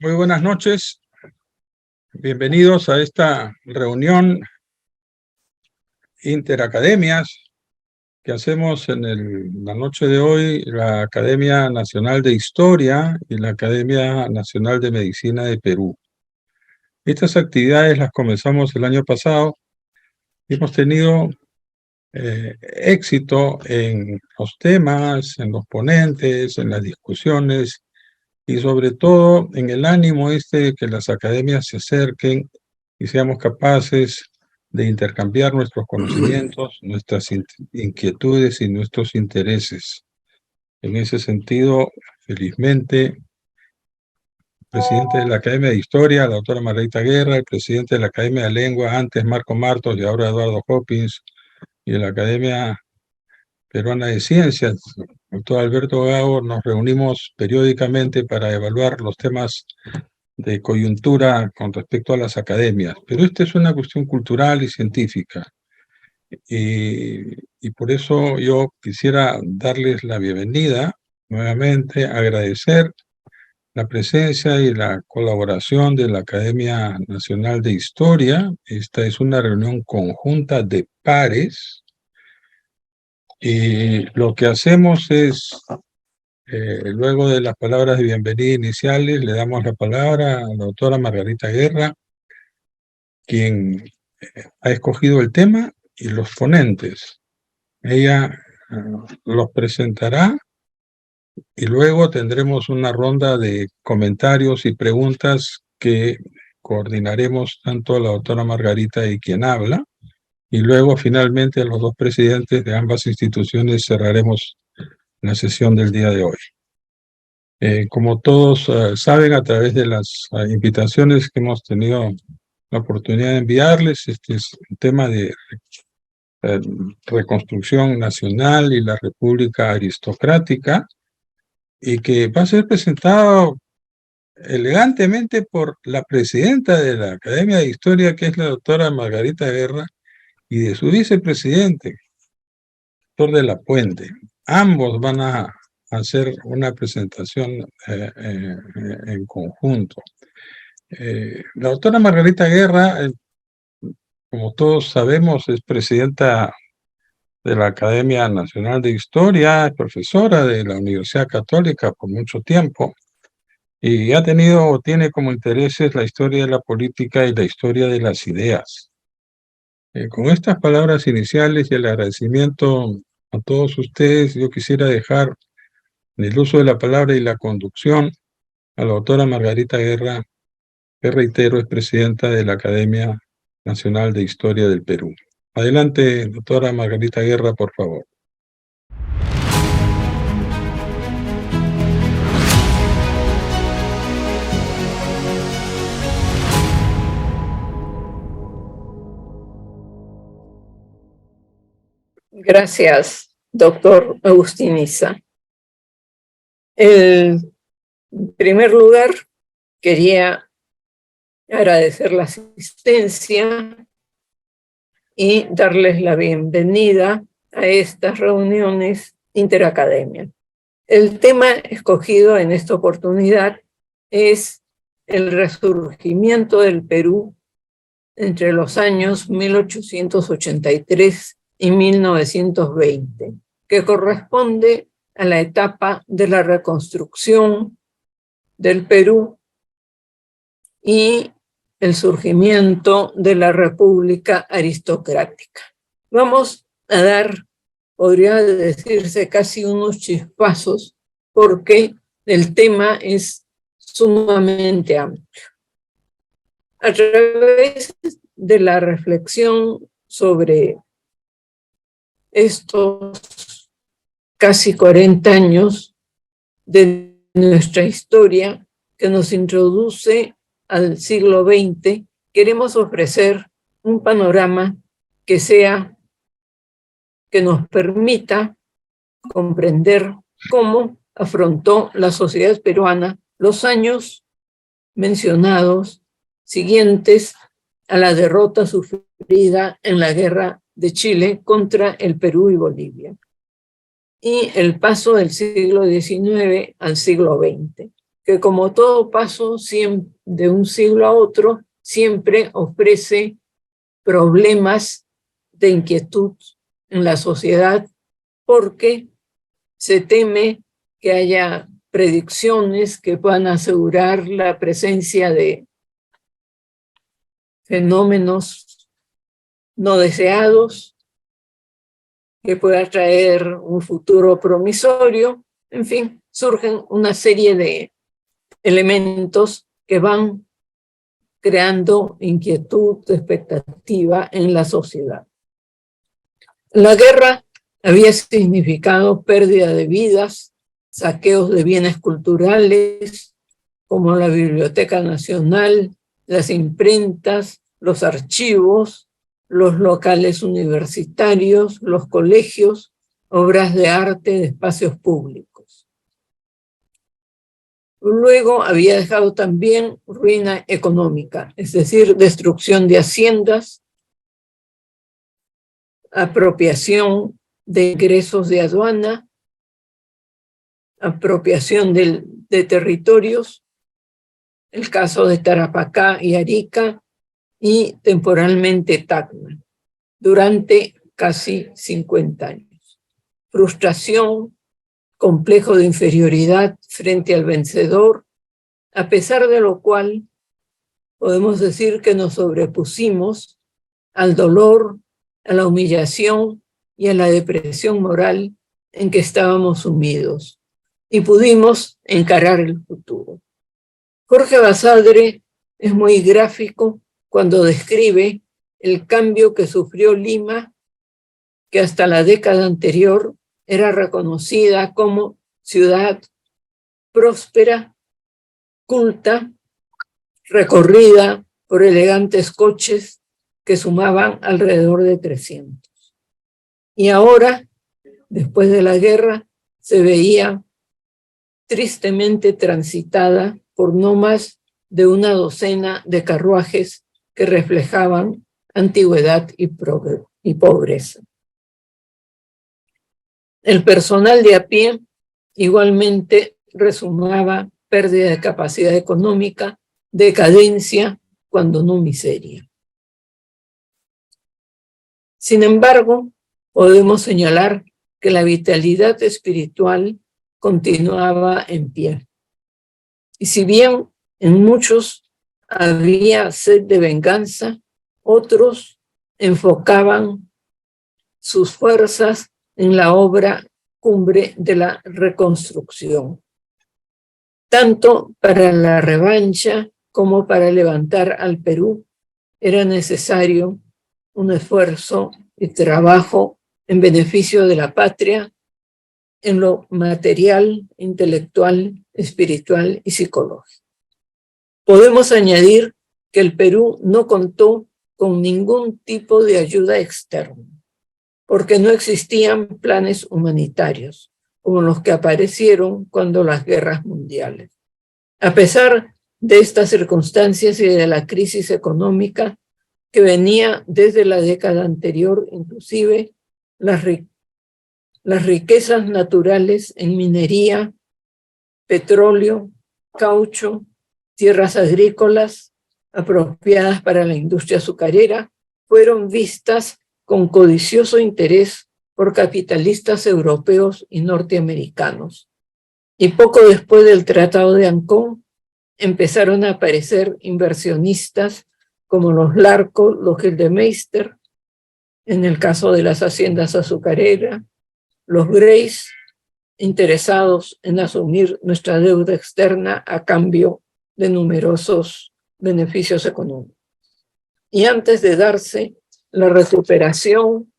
Muy buenas noches. Bienvenidos a esta reunión interacademias que hacemos en la noche de hoy, la Academia Nacional de Historia y la Academia Nacional de Medicina de Perú. Estas actividades las comenzamos el año pasado y hemos tenido éxito en los temas, en los ponentes, en las discusiones y sobre todo en el ánimo de que las academias se acerquen y seamos capaces de intercambiar nuestros conocimientos, nuestras inquietudes y nuestros intereses. En ese sentido, felizmente, el presidente de la Academia de Historia, la doctora Margarita Guerra, el presidente de la Academia de Lengua, antes Marco Martos y ahora Eduardo Hopkins, y de la Academia Peruana de Ciencias, doctor Alberto Gago, nos reunimos periódicamente para evaluar los temas de coyuntura con respecto a las academias. Pero esta es una cuestión cultural y científica. Y por eso yo quisiera darles la bienvenida nuevamente, agradecer la presencia y la colaboración de la Academia Nacional de Historia. Esta es una reunión conjunta de pares. Y lo que hacemos es, luego de las palabras de bienvenida iniciales, le damos la palabra a la doctora Margarita Guerra, quien ha escogido el tema y los ponentes. Ella los presentará y luego tendremos una ronda de comentarios y preguntas que coordinaremos tanto la doctora Margarita y quien habla, y luego finalmente los dos presidentes de ambas instituciones cerraremos la sesión del día de hoy. Como todos saben, a través de las invitaciones que hemos tenido la oportunidad de enviarles, este es un tema de reconstrucción nacional y la república aristocrática, y que va a ser presentado elegantemente por la presidenta de la Academia de Historia, que es la doctora Margarita Guerra, y de su vicepresidente, doctor de la Puente. Ambos van a hacer una presentación en conjunto. La doctora Margarita Guerra, como todos sabemos, es presidenta de la Academia Nacional de Historia, es profesora de la Universidad Católica por mucho tiempo, y tiene como intereses la historia de la política y la historia de las ideas. Con estas palabras iniciales y el agradecimiento a todos ustedes, yo quisiera dejar en el uso de la palabra y la conducción a la doctora Margarita Guerra, que reitero es presidenta de la Academia Nacional de Historia del Perú. Adelante, doctora Margarita Guerra, por favor. Gracias, doctor Agustín Isa. En primer lugar, quería agradecer la asistencia y darles la bienvenida a estas reuniones interacademia. El tema escogido en esta oportunidad es el resurgimiento del Perú entre los años 1883 y 1920, que corresponde a la etapa de la reconstrucción del Perú y el surgimiento de la República aristocrática. Vamos a dar, podría decirse, casi unos chispazos, porque el tema es sumamente amplio. A través de la reflexión sobre estos casi 40 años de nuestra historia que nos introduce al siglo XX, queremos ofrecer un panorama que nos permita comprender cómo afrontó la sociedad peruana los años mencionados siguientes a la derrota sufrida en la Guerra de Chile contra el Perú y Bolivia, y el paso del siglo XIX al siglo XX, que como todo paso de un siglo a otro, siempre ofrece problemas de inquietud en la sociedad, porque se teme que haya predicciones que puedan asegurar la presencia de fenómenos no deseados, que pueda traer un futuro promisorio. En fin, surgen una serie de elementos que van creando inquietud, expectativa en la sociedad. La guerra había significado pérdida de vidas, saqueos de bienes culturales, como la Biblioteca Nacional, las imprentas, los archivos, los locales universitarios, los colegios, obras de arte de espacios públicos. Luego había dejado también ruina económica, es decir, destrucción de haciendas, apropiación de ingresos de aduana, apropiación de territorios, el caso de Tarapacá y Arica, y temporalmente Tacna, durante casi 50 años. Frustración, complejo de inferioridad frente al vencedor, a pesar de lo cual podemos decir que nos sobrepusimos al dolor, a la humillación y a la depresión moral en que estábamos sumidos, y pudimos encarar el futuro. Jorge Basadre es muy gráfico cuando describe el cambio que sufrió Lima, que hasta la década anterior era reconocida como ciudad próspera, culta, recorrida por elegantes coches que sumaban alrededor de 300. Y ahora, después de la guerra, se veía tristemente transitada por no más de una docena de carruajes que reflejaban antigüedad y pobreza. El personal de a pie igualmente resumaba pérdida de capacidad económica, decadencia, cuando no miseria. Sin embargo, podemos señalar que la vitalidad espiritual continuaba en pie. Y si bien en muchos había sed de venganza, otros enfocaban sus fuerzas en la obra cumbre de la reconstrucción, tanto para la revancha como para levantar al Perú. Era necesario un esfuerzo y trabajo en beneficio de la patria, en lo material, intelectual, espiritual y psicológico. Podemos añadir que el Perú no contó con ningún tipo de ayuda externa, porque no existían planes humanitarios como los que aparecieron cuando las guerras mundiales. A pesar de estas circunstancias y de la crisis económica que venía desde la década anterior, inclusive las riquezas naturales en minería, petróleo, caucho, tierras agrícolas apropiadas para la industria azucarera, fueron vistas con codicioso interés por capitalistas europeos y norteamericanos. Y poco después del Tratado de Ancón, empezaron a aparecer inversionistas como los Larco, los Gildemeister, en el caso de las haciendas azucareras, los Grace, interesados en asumir nuestra deuda externa a cambio de numerosos beneficios económicos. Y antes de darse la recuperación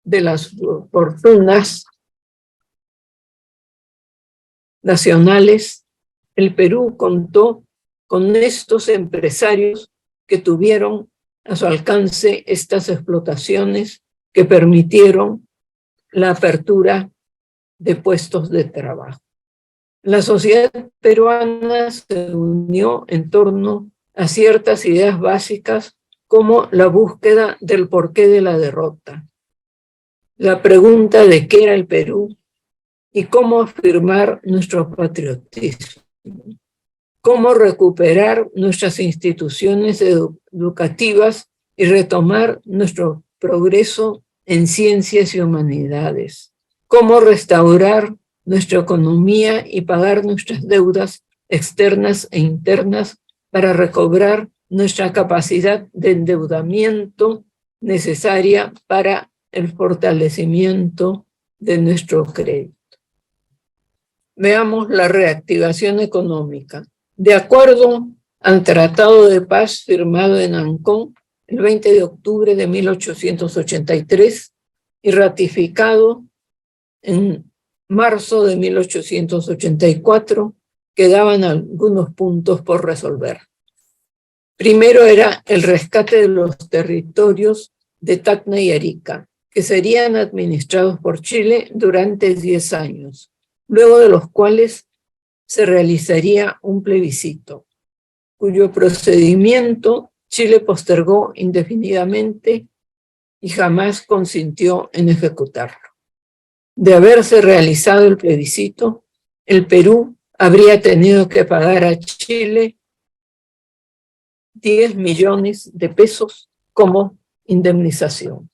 de las fortunas nacionales, el Perú contó con estos empresarios que tuvieron a su alcance estas explotaciones que permitieron la apertura de puestos de trabajo. La sociedad peruana se unió en torno a ciertas ideas básicas como la búsqueda del porqué de la derrota, la pregunta de qué era el Perú y cómo afirmar nuestro patriotismo, cómo recuperar nuestras instituciones educativas y retomar nuestro progreso en ciencias y humanidades, cómo restaurar nuestra economía y pagar nuestras deudas externas e internas para recobrar nuestra capacidad de endeudamiento necesaria para el fortalecimiento de nuestro crédito. Veamos la reactivación económica. De acuerdo al Tratado de Paz firmado en Ancón el 20 de octubre de 1883 y ratificado en marzo de 1884, quedaban algunos puntos por resolver. Primero era el rescate de los territorios de Tacna y Arica, que serían administrados por Chile durante 10 años, luego de los cuales se realizaría un plebiscito, cuyo procedimiento Chile postergó indefinidamente y jamás consintió en ejecutarlo. De haberse realizado el plebiscito, el Perú habría tenido que pagar a Chile 10 millones de pesos como indemnización.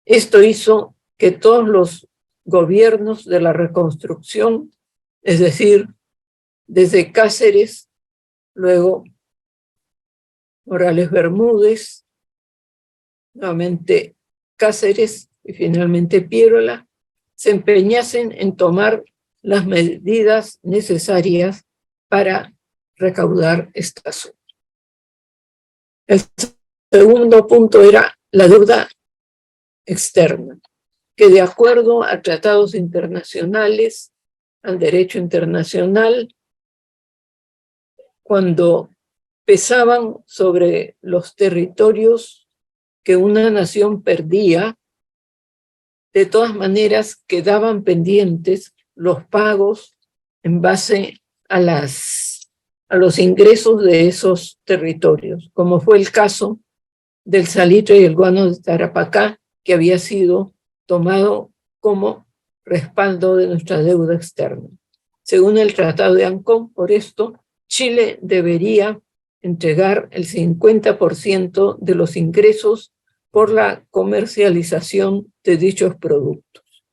Esto hizo que todos los gobiernos de la reconstrucción, es decir, desde Cáceres, luego Morales Bermúdez, nuevamente Cáceres y finalmente Piérola, se empeñasen en tomar las medidas necesarias para recaudar esta suma. El segundo punto era la deuda externa, que de acuerdo a tratados internacionales, al derecho internacional, cuando pesaban sobre los territorios que una nación perdía, de todas maneras quedaban pendientes los pagos en base a los ingresos de esos territorios, como fue el caso del salitre y el guano de Tarapacá, que había sido tomado como respaldo de nuestra deuda externa. Según el Tratado de Ancón, por esto, Chile debería entregar el 50% de los ingresos por la comercialización de dichos productos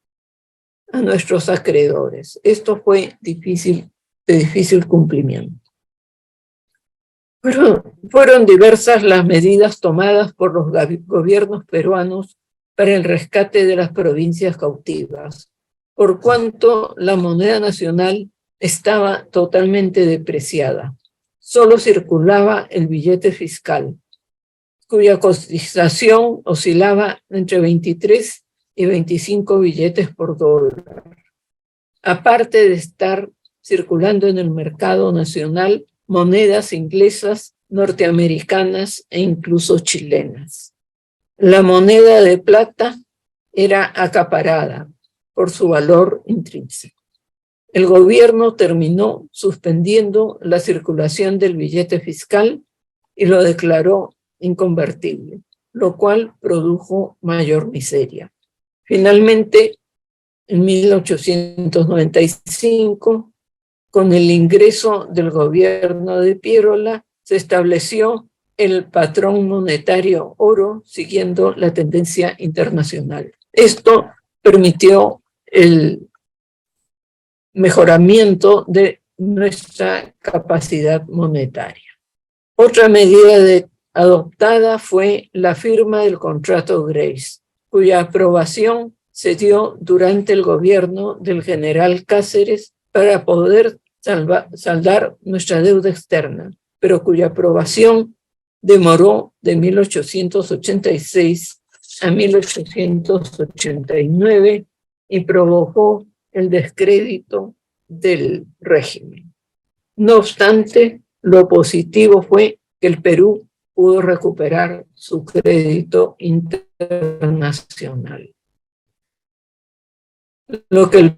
a nuestros acreedores. Esto fue de difícil cumplimiento. Fueron diversas las medidas tomadas por los gobiernos peruanos para el rescate de las provincias cautivas, por cuanto la moneda nacional estaba totalmente depreciada. Solo circulaba el billete fiscal, cuya cotización oscilaba entre 23 y 25 billetes por dólar. Aparte de estar circulando en el mercado nacional monedas inglesas, norteamericanas e incluso chilenas. La moneda de plata era acaparada por su valor intrínseco. El gobierno terminó suspendiendo la circulación del billete fiscal y lo declaró inconvertible, lo cual produjo mayor miseria. Finalmente, en 1895, con el ingreso del gobierno de Piérola, se estableció el patrón monetario oro siguiendo la tendencia internacional. Esto permitió el mejoramiento de nuestra capacidad monetaria. Otra medida adoptada fue la firma del contrato Grace, cuya aprobación se dio durante el gobierno del general Cáceres para poder saldar nuestra deuda externa, pero cuya aprobación demoró de 1886 a 1889 y provocó el descrédito del régimen. No obstante, lo positivo fue que el Perú pudo recuperar su crédito internacional. Lo que el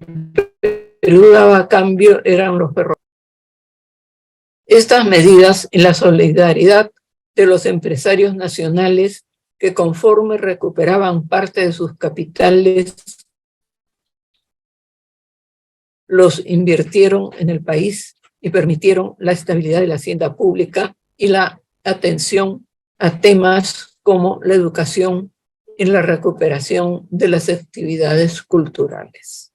Perú daba a cambio eran los ferrocarriles. Estas medidas y la solidaridad de los empresarios nacionales que conforme recuperaban parte de sus capitales los invirtieron en el país y permitieron la estabilidad de la hacienda pública y la atención a temas como la educación y la recuperación de las actividades culturales.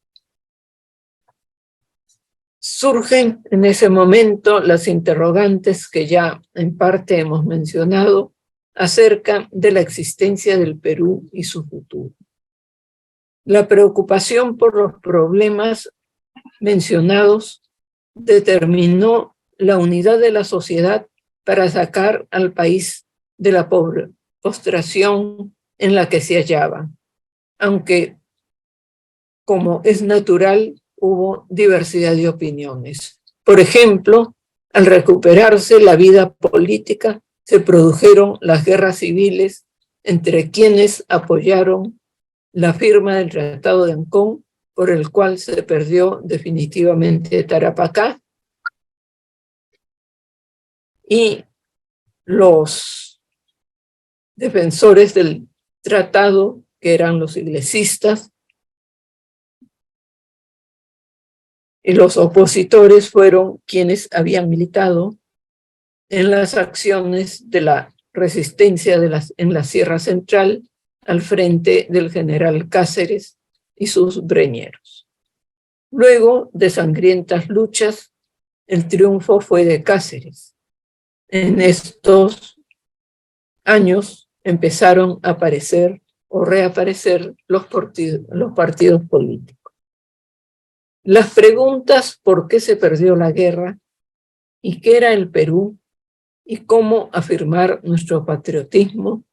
Surgen en ese momento las interrogantes que ya en parte hemos mencionado acerca de la existencia del Perú y su futuro. La preocupación por los problemas mencionados determinó la unidad de la sociedad para sacar al país de la postración en la que se hallaba, aunque, como es natural, hubo diversidad de opiniones. Por ejemplo, al recuperarse la vida política, se produjeron las guerras civiles entre quienes apoyaron la firma del Tratado de Ancón, por el cual se perdió definitivamente Tarapacá, y los defensores del tratado, que eran los iglesistas, y los opositores fueron quienes habían militado en las acciones de la resistencia en la Sierra Central al frente del general Cáceres y sus breñeros. Luego de sangrientas luchas, el triunfo fue de Cáceres. En estos años empezaron a aparecer o reaparecer los partidos políticos. Las preguntas por qué se perdió la guerra y qué era el Perú y cómo afirmar nuestro patriotismo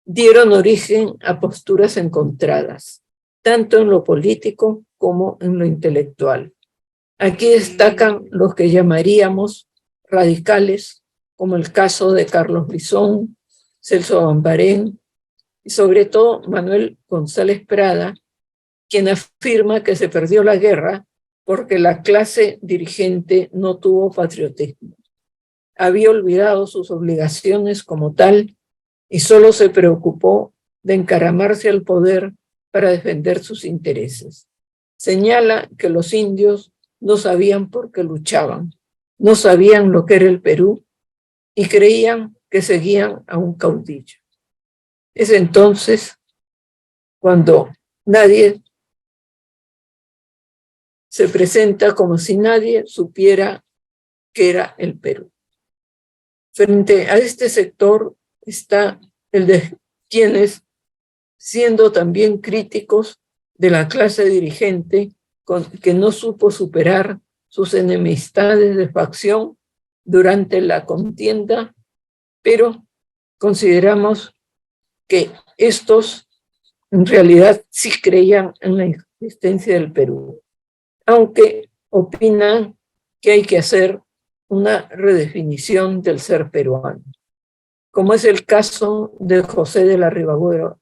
dieron origen a posturas encontradas, tanto en lo político como en lo intelectual. Aquí destacan los que llamaríamos radicales, como el caso de Carlos Brizón, Celso Bambarén y sobre todo Manuel González Prada, quien afirma que se perdió la guerra porque la clase dirigente no tuvo patriotismo. Había olvidado sus obligaciones como tal y solo se preocupó de encaramarse al poder para defender sus intereses. Señala que los indios no sabían por qué luchaban, no sabían lo que era el Perú y creían que seguían a un caudillo. Es entonces cuando nadie se presenta como si nadie supiera qué era el Perú. Frente a este sector está el de quienes, siendo también críticos de la clase dirigente, que no supo superar sus enemistades de facción durante la contienda, pero consideramos que estos en realidad sí creían en la existencia del Perú, aunque opinan que hay que hacer una redefinición del ser peruano, como es el caso de José de la Ribagüera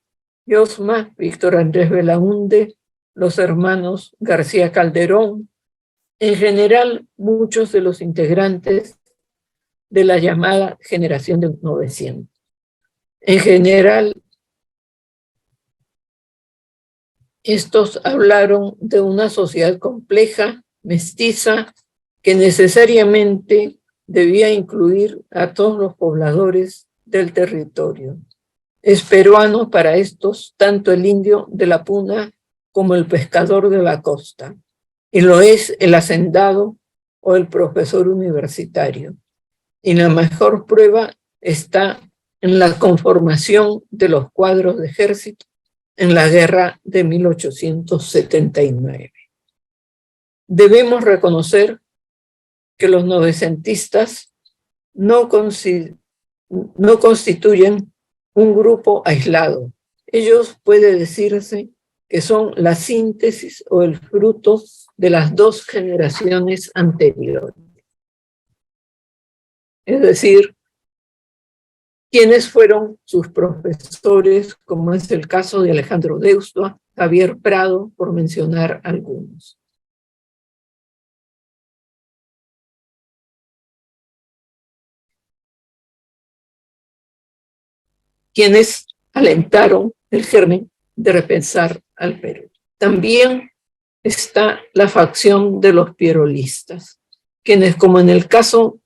Llosma, Víctor Andrés Belaúnde, los hermanos García Calderón, en general muchos de los integrantes de la llamada generación del 900. En general, estos hablaron de una sociedad compleja, mestiza, que necesariamente debía incluir a todos los pobladores del territorio. Es peruano para estos tanto el indio de la puna como el pescador de la costa, y lo es el hacendado o el profesor universitario. Y la mejor prueba está en la conformación de los cuadros de ejército en la guerra de 1879. Debemos reconocer que los novecentistas no constituyen un grupo aislado. Ellos puede decirse que son la síntesis o el fruto de las dos generaciones anteriores. Es decir, quienes fueron sus profesores, como es el caso de Alejandro Deustua, Javier Prado, por mencionar algunos. Quienes alentaron el germen de repensar al Perú. También está la facción de los pierolistas, quienes, como en el caso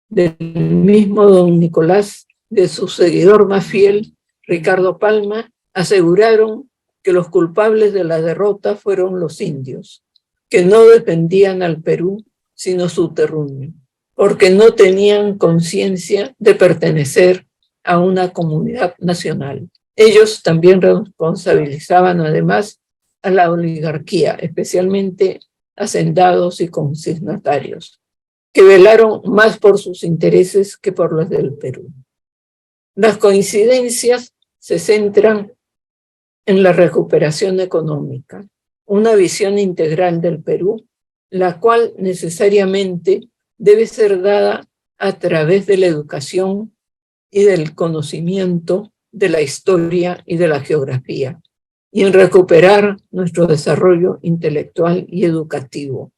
del mismo don Nicolás, de su seguidor más fiel, Ricardo Palma, aseguraron que los culpables de la derrota fueron los indios, que no defendían al Perú sino su terruño, porque no tenían conciencia de pertenecer a una comunidad nacional. Ellos también responsabilizaban además a la oligarquía, especialmente hacendados y consignatarios, que velaron más por sus intereses que por los del Perú. Las coincidencias se centran en la recuperación económica, una visión integral del Perú, la cual necesariamente debe ser dada a través de la educación y del conocimiento de la historia y de la geografía, y en recuperar nuestro desarrollo intelectual y educativo.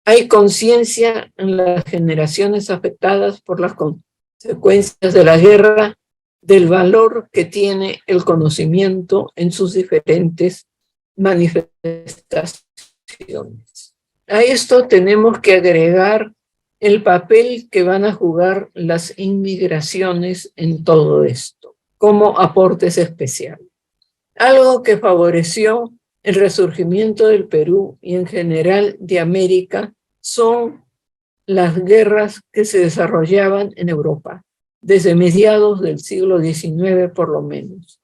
Hay conciencia en las generaciones afectadas por las consecuencias de la guerra del valor que tiene el conocimiento en sus diferentes manifestaciones. A esto tenemos que agregar el papel que van a jugar las inmigraciones en todo esto, como aportes especiales. Algo que favoreció el resurgimiento del Perú y en general de América son las guerras que se desarrollaban en Europa, desde mediados del siglo XIX por lo menos,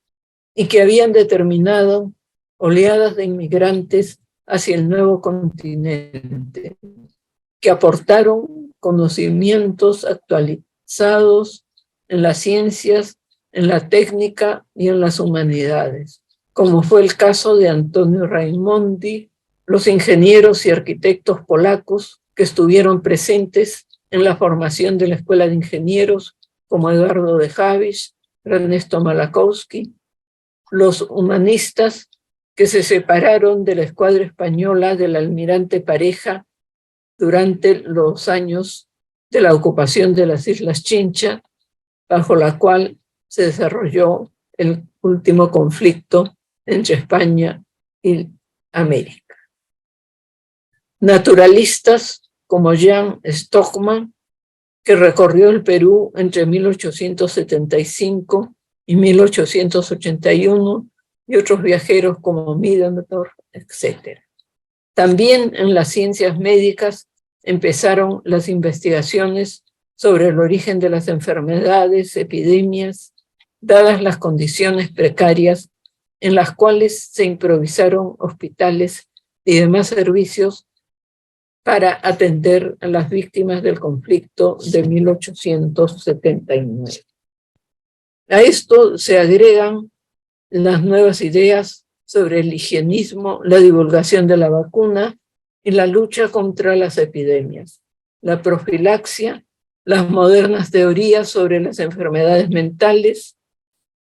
y que habían determinado oleadas de inmigrantes hacia el nuevo continente, que aportaron conocimientos actualizados en las ciencias, en la técnica y en las humanidades, como fue el caso de Antonio Raimondi, los ingenieros y arquitectos polacos que estuvieron presentes en la formación de la Escuela de Ingenieros, como Eduardo de Havish, Ernesto Malachowski, los humanistas que se separaron de la escuadra española del almirante Pareja durante los años de la ocupación de las Islas Chincha, bajo la cual se desarrolló el último conflicto entre España y América. Naturalistas como Jan Stockman, que recorrió el Perú entre 1875 y 1881, y otros viajeros como Middendorf, etc. También en las ciencias médicas empezaron las investigaciones sobre el origen de las enfermedades, epidemias, dadas las condiciones precarias en las cuales se improvisaron hospitales y demás servicios para atender a las víctimas del conflicto de 1879. A esto se agregan las nuevas ideas sobre el higienismo, la divulgación de la vacuna y la lucha contra las epidemias, la profilaxia, las modernas teorías sobre las enfermedades mentales,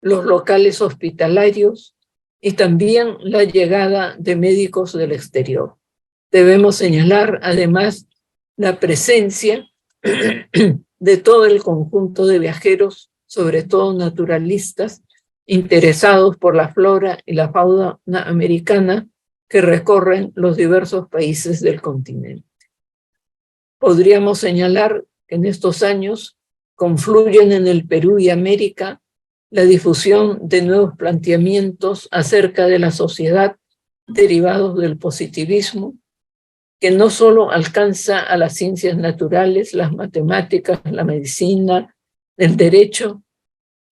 los locales hospitalarios y también la llegada de médicos del exterior. Debemos señalar además la presencia de todo el conjunto de viajeros, sobre todo naturalistas, interesados por la flora y la fauna americana que recorren los diversos países del continente. Podríamos señalar que en estos años confluyen en el Perú y América la difusión de nuevos planteamientos acerca de la sociedad derivados del positivismo, que no solo alcanza a las ciencias naturales, las matemáticas, la medicina, el derecho,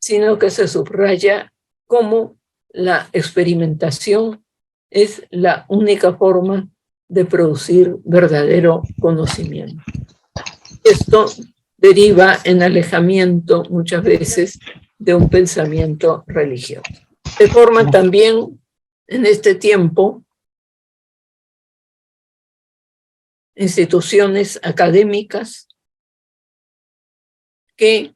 sino que se subraya cómo la experimentación es la única forma de producir verdadero conocimiento. Esto deriva en alejamiento muchas veces de un pensamiento religioso. Se forman también en este tiempo instituciones académicas que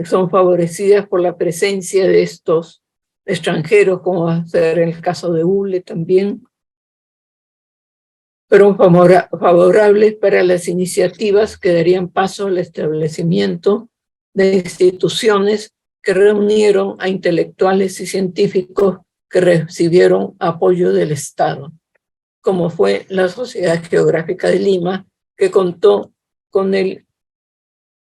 son favorecidas por la presencia de estos extranjeros, como va a ser el caso de ULE también, pero favorables para las iniciativas que darían paso al establecimiento de instituciones que reunieron a intelectuales y científicos que recibieron apoyo del Estado. como fue la Sociedad Geográfica de Lima, que contó con el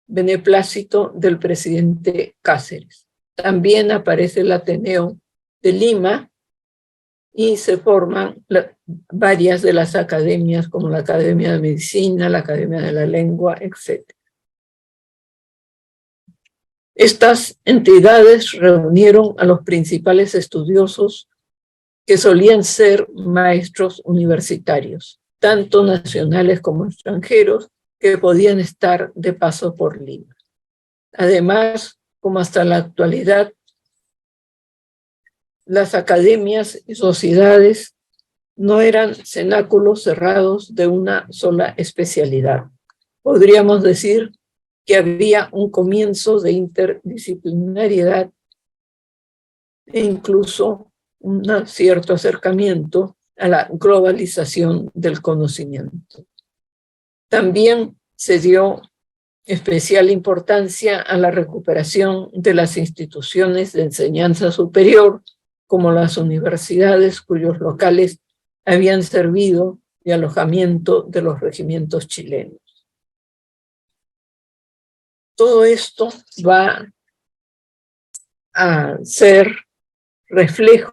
beneplácito del presidente Cáceres. También aparece el Ateneo de Lima y se forman varias de las academias, como la Academia de Medicina, la Academia de la Lengua, etc. Estas entidades reunieron a los principales estudiosos que solían ser maestros universitarios, tanto nacionales como extranjeros, que podían estar de paso por Lima. Además, como hasta la actualidad, las academias y sociedades no eran cenáculos cerrados de una sola especialidad. Podríamos decir que había un comienzo de interdisciplinariedad e incluso un cierto acercamiento a la globalización del conocimiento. También se dio especial importancia a la recuperación de las instituciones de enseñanza superior, como las universidades, cuyos locales habían servido de alojamiento de los regimientos chilenos. Todo esto va a ser reflejo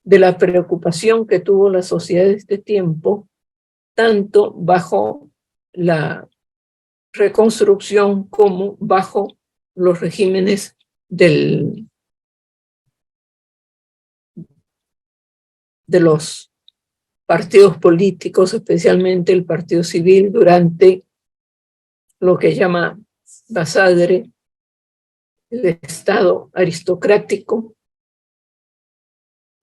de la preocupación que tuvo la sociedad de este tiempo, tanto bajo la reconstrucción como bajo los regímenes de los partidos políticos, especialmente el Partido Civil, durante lo que llama Basadre, el Estado aristocrático,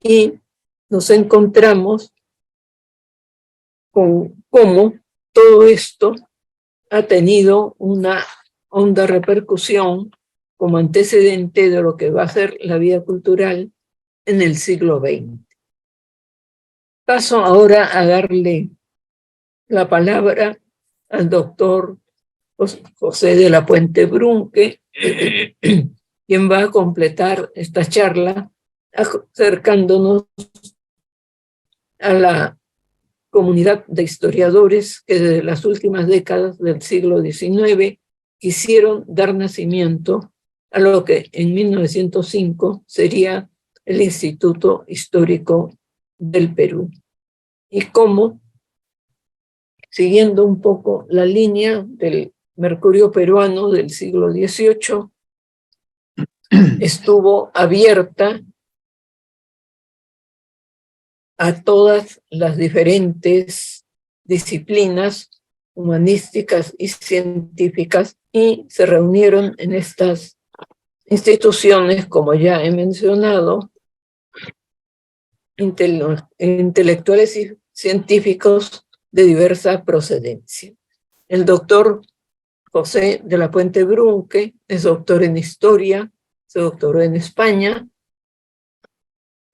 y nos encontramos con cómo todo esto ha tenido una honda repercusión como antecedente de lo que va a ser la vida cultural en el siglo XX. Paso ahora a darle la palabra al doctor José de la Puente Brunque, quien va a completar esta charla acercándonos a la comunidad de historiadores que desde las últimas décadas del siglo XIX quisieron dar nacimiento a lo que en 1905 sería el Instituto Histórico del Perú. Y cómo, siguiendo un poco la línea del Mercurio peruano del siglo XVIII, estuvo abierta a todas las diferentes disciplinas humanísticas y científicas, y se reunieron en estas instituciones, como ya he mencionado, intelectuales y científicos de diversa procedencia. El doctor José de la Puente Brunque es doctor en Historia, se doctoró en España,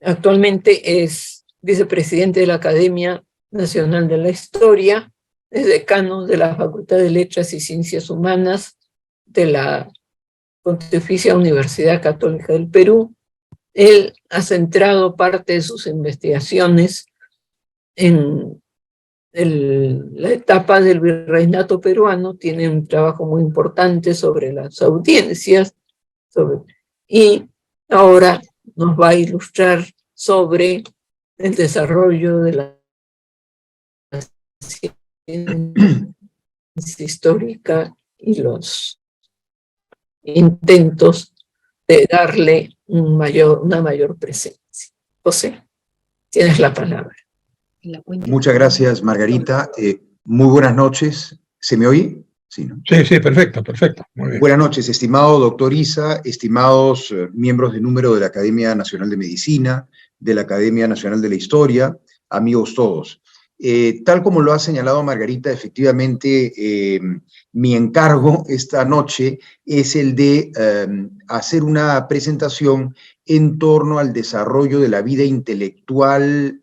actualmente es vicepresidente de la Academia Nacional de la Historia, es decano de la Facultad de Letras y Ciencias Humanas de la Pontificia Universidad Católica del Perú. Él ha centrado parte de sus investigaciones en la etapa del virreinato peruano, tiene un trabajo muy importante sobre las audiencias, y ahora nos va a ilustrar sobre el desarrollo de la ciencia histórica y los intentos de darle una mayor presencia. José, tienes la palabra. Muchas gracias, Margarita. Muy buenas noches. ¿Se me oye? Sí, ¿no? Sí, perfecto. Muy bien. Buenas noches, estimado doctor Isa, estimados miembros de número de la Academia Nacional de Medicina, de la Academia Nacional de la Historia, amigos todos. Tal como lo ha señalado Margarita, efectivamente, mi encargo esta noche es el de hacer una presentación en torno al desarrollo de la vida intelectual,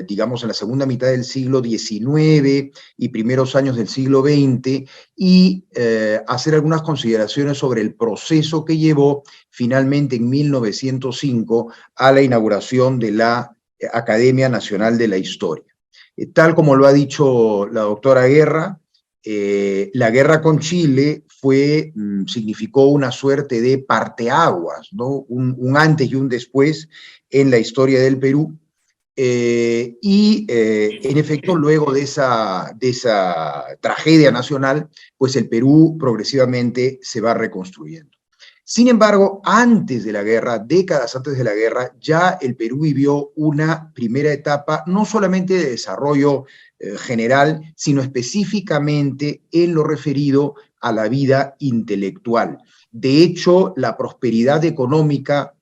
digamos, en la segunda mitad del siglo XIX y primeros años del siglo XX, y hacer algunas consideraciones sobre el proceso que llevó finalmente en 1905 a la inauguración de la Academia Nacional de la Historia. Tal como lo ha dicho la doctora Guerra, la guerra con Chile significó una suerte de parteaguas, ¿no? Un antes y un después en la historia del Perú. En efecto, luego de esa tragedia nacional, pues el Perú progresivamente se va reconstruyendo. Sin embargo, antes de la guerra, décadas antes de la guerra, ya el Perú vivió una primera etapa no solamente de desarrollo general, sino específicamente en lo referido a la vida intelectual. De hecho, la prosperidad económica,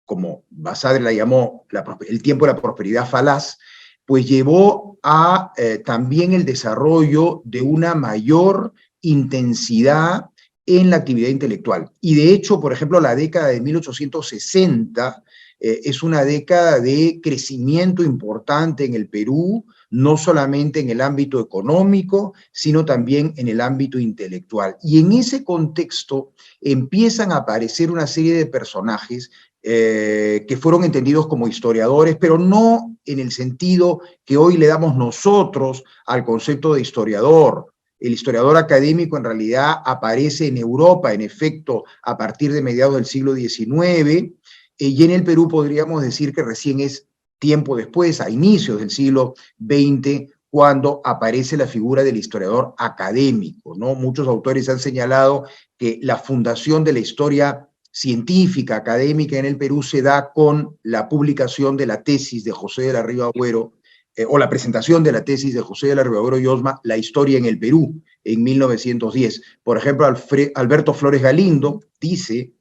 como Basadre la llamó el tiempo de la prosperidad falaz, pues llevó a también el desarrollo de una mayor intensidad en la actividad intelectual. Y de hecho, por ejemplo, la década de 1860 es una década de crecimiento importante en el Perú, no solamente en el ámbito económico, sino también en el ámbito intelectual. Y en ese contexto empiezan a aparecer una serie de personajes que fueron entendidos como historiadores, pero no en el sentido que hoy le damos nosotros al concepto de historiador. El historiador académico en realidad aparece en Europa, en efecto, a partir de mediados del siglo XIX, y en el Perú podríamos decir que recién es tiempo después, a inicios del siglo XX, cuando aparece la figura del historiador académico, ¿no? Muchos autores han señalado que la fundación de la historia científica, académica en el Perú se da con la publicación de la tesis de José de la Riva Agüero, o la presentación de la tesis de José de la Riva Agüero y Osma, La historia en el Perú, en 1910. Por ejemplo, Alberto Flores Galindo dice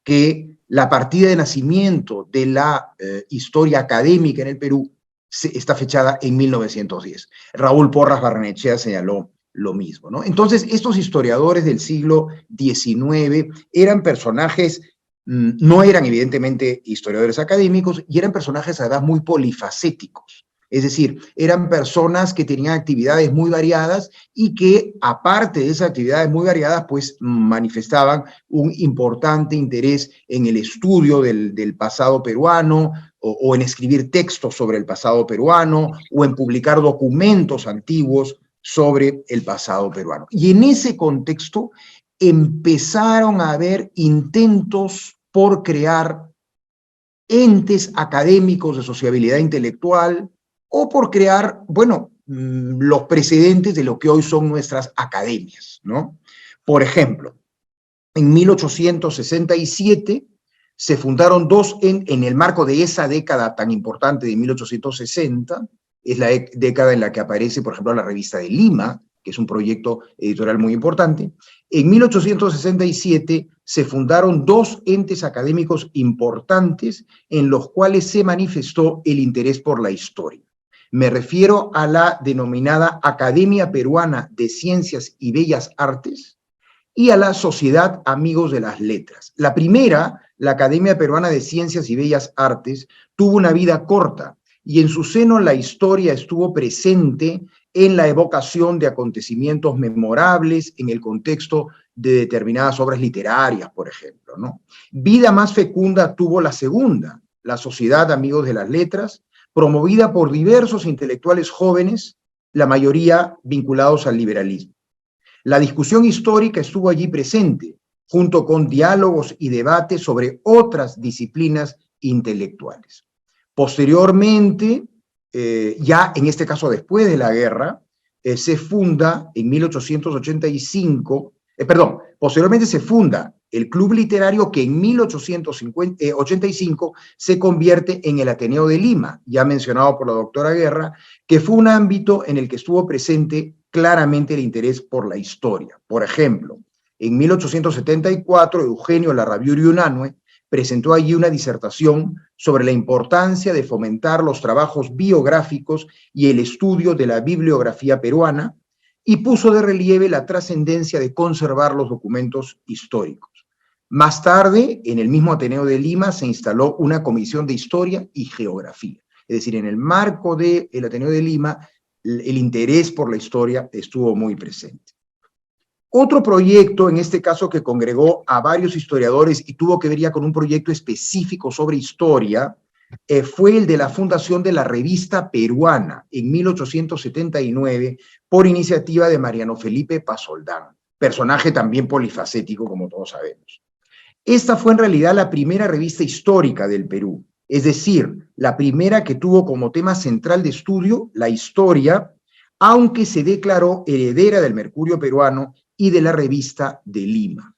que la partida de nacimiento de la historia académica en el Perú está fechada en 1910. Raúl Porras Barrenechea señaló lo mismo, ¿no? Entonces, estos historiadores del siglo XIX eran personajes, no eran evidentemente historiadores académicos, y eran personajes además muy polifacéticos. Es decir, eran personas que tenían actividades muy variadas y que, aparte de esas actividades muy variadas, pues manifestaban un importante interés en el estudio del pasado peruano, o en escribir textos sobre el pasado peruano, o en publicar documentos antiguos sobre el pasado peruano. Y en ese contexto empezaron a haber intentos por crear entes académicos de sociabilidad intelectual, o por crear, bueno, los precedentes de lo que hoy son nuestras academias, ¿no? Por ejemplo, en 1867 se fundaron en el marco de esa década tan importante de 1860, es la década en la que aparece, por ejemplo, la revista de Lima, que es un proyecto editorial muy importante. En 1867 se fundaron dos entes académicos importantes en los cuales se manifestó el interés por la historia. Me refiero a la denominada Academia Peruana de Ciencias y Bellas Artes y a la Sociedad Amigos de las Letras. La primera, la Academia Peruana de Ciencias y Bellas Artes, tuvo una vida corta, y en su seno la historia estuvo presente en la evocación de acontecimientos memorables en el contexto de determinadas obras literarias, por ejemplo, ¿no? Vida más fecunda tuvo la segunda, la Sociedad Amigos de las Letras, promovida por diversos intelectuales jóvenes, la mayoría vinculados al liberalismo. La discusión histórica estuvo allí presente, junto con diálogos y debates sobre otras disciplinas intelectuales. Posteriormente, ya en este caso después de la guerra, se funda en 1885, posteriormente se funda el Club Literario, que en 1885 se convierte en el Ateneo de Lima, ya mencionado por la doctora Guerra, que fue un ámbito en el que estuvo presente claramente el interés por la historia. Por ejemplo, en 1874, Eugenio Larrabiuri Unanue presentó allí una disertación sobre la importancia de fomentar los trabajos biográficos y el estudio de la bibliografía peruana, y puso de relieve la trascendencia de conservar los documentos históricos. Más tarde, en el mismo Ateneo de Lima, se instaló una comisión de historia y geografía. Es decir, en el marco del Ateneo de Lima, el interés por la historia estuvo muy presente. Otro proyecto, en este caso, que congregó a varios historiadores y tuvo que ver ya con un proyecto específico sobre historia, fue el de la fundación de la Revista Peruana en 1879 por iniciativa de Mariano Felipe Pasoldán, personaje también polifacético, como todos sabemos. Esta fue en realidad la primera revista histórica del Perú, es decir, la primera que tuvo como tema central de estudio la historia, aunque se declaró heredera del Mercurio Peruano y de la Revista de Lima.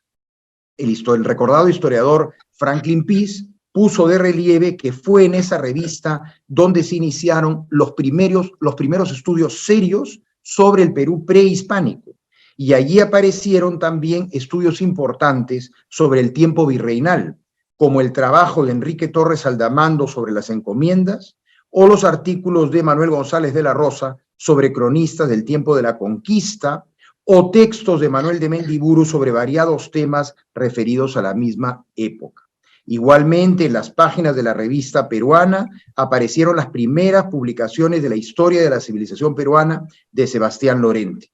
El recordado historiador Franklin Pease puso de relieve que fue en esa revista donde se iniciaron los primeros estudios serios sobre el Perú prehispánico, y allí aparecieron también estudios importantes sobre el tiempo virreinal, como el trabajo de Enrique Torres Aldamando sobre las encomiendas, o los artículos de Manuel González de la Rosa sobre cronistas del tiempo de la conquista, o textos de Manuel de Mendiburu sobre variados temas referidos a la misma época. Igualmente, en las páginas de la Revista Peruana aparecieron las primeras publicaciones de la historia de la civilización peruana de Sebastián Lorente.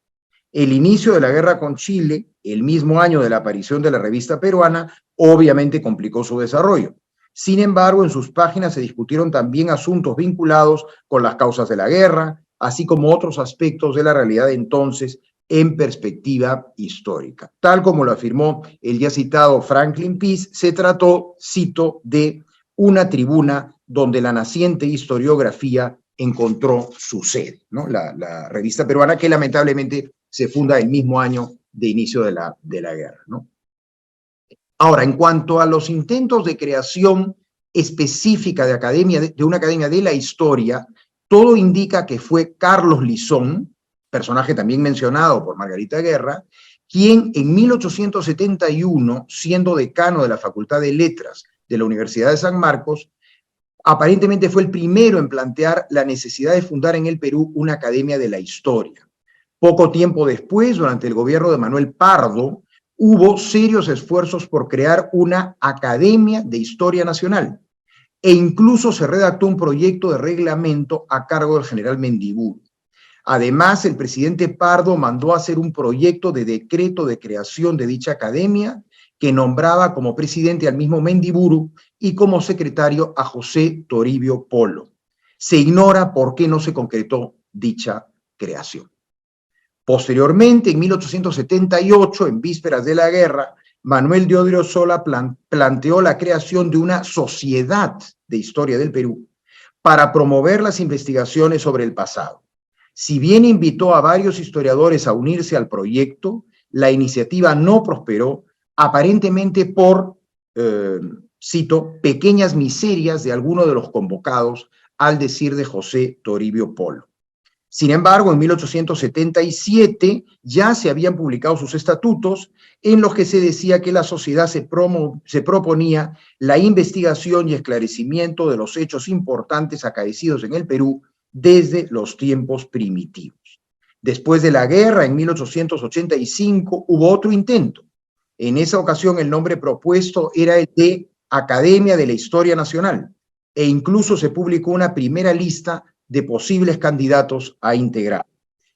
El inicio de la guerra con Chile, el mismo año de la aparición de la Revista Peruana, obviamente complicó su desarrollo. Sin embargo, en sus páginas se discutieron también asuntos vinculados con las causas de la guerra, así como otros aspectos de la realidad de entonces en perspectiva histórica. Tal como lo afirmó el ya citado Franklin Pease, se trató, cito, de una tribuna donde la naciente historiografía encontró su sede, ¿no? La Revista Peruana, que lamentablemente se funda el mismo año de inicio de la guerra, ¿no? Ahora, en cuanto a los intentos de creación específica de una academia de la historia, todo indica que fue Carlos Lizón, personaje también mencionado por Margarita Guerra, quien en 1871, siendo decano de la Facultad de Letras de la Universidad de San Marcos, aparentemente fue el primero en plantear la necesidad de fundar en el Perú una academia de la historia. Poco tiempo después, durante el gobierno de Manuel Pardo, hubo serios esfuerzos por crear una Academia de Historia Nacional, e incluso se redactó un proyecto de reglamento a cargo del general Mendiburu. Además, el presidente Pardo mandó a hacer un proyecto de decreto de creación de dicha academia que nombraba como presidente al mismo Mendiburu y como secretario a José Toribio Polo. Se ignora por qué no se concretó dicha creación. Posteriormente, en 1878, en vísperas de la guerra, Manuel de Odriozola planteó la creación de una sociedad de historia del Perú para promover las investigaciones sobre el pasado. Si bien invitó a varios historiadores a unirse al proyecto, la iniciativa no prosperó, aparentemente por, cito, pequeñas miserias de algunos de los convocados, al decir de José Toribio Polo. Sin embargo, en 1877 ya se habían publicado sus estatutos en los que se decía que la sociedad se proponía la investigación y esclarecimiento de los hechos importantes acaecidos en el Perú desde los tiempos primitivos. Después de la guerra, en 1885, hubo otro intento. En esa ocasión, el nombre propuesto era el de Academia de la Historia Nacional, e incluso se publicó una primera lista de posibles candidatos a integrar.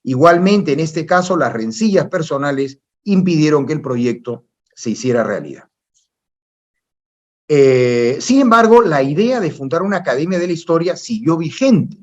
Igualmente, en este caso, las rencillas personales impidieron que el proyecto se hiciera realidad. Sin embargo, la idea de fundar una Academia de la Historia siguió vigente.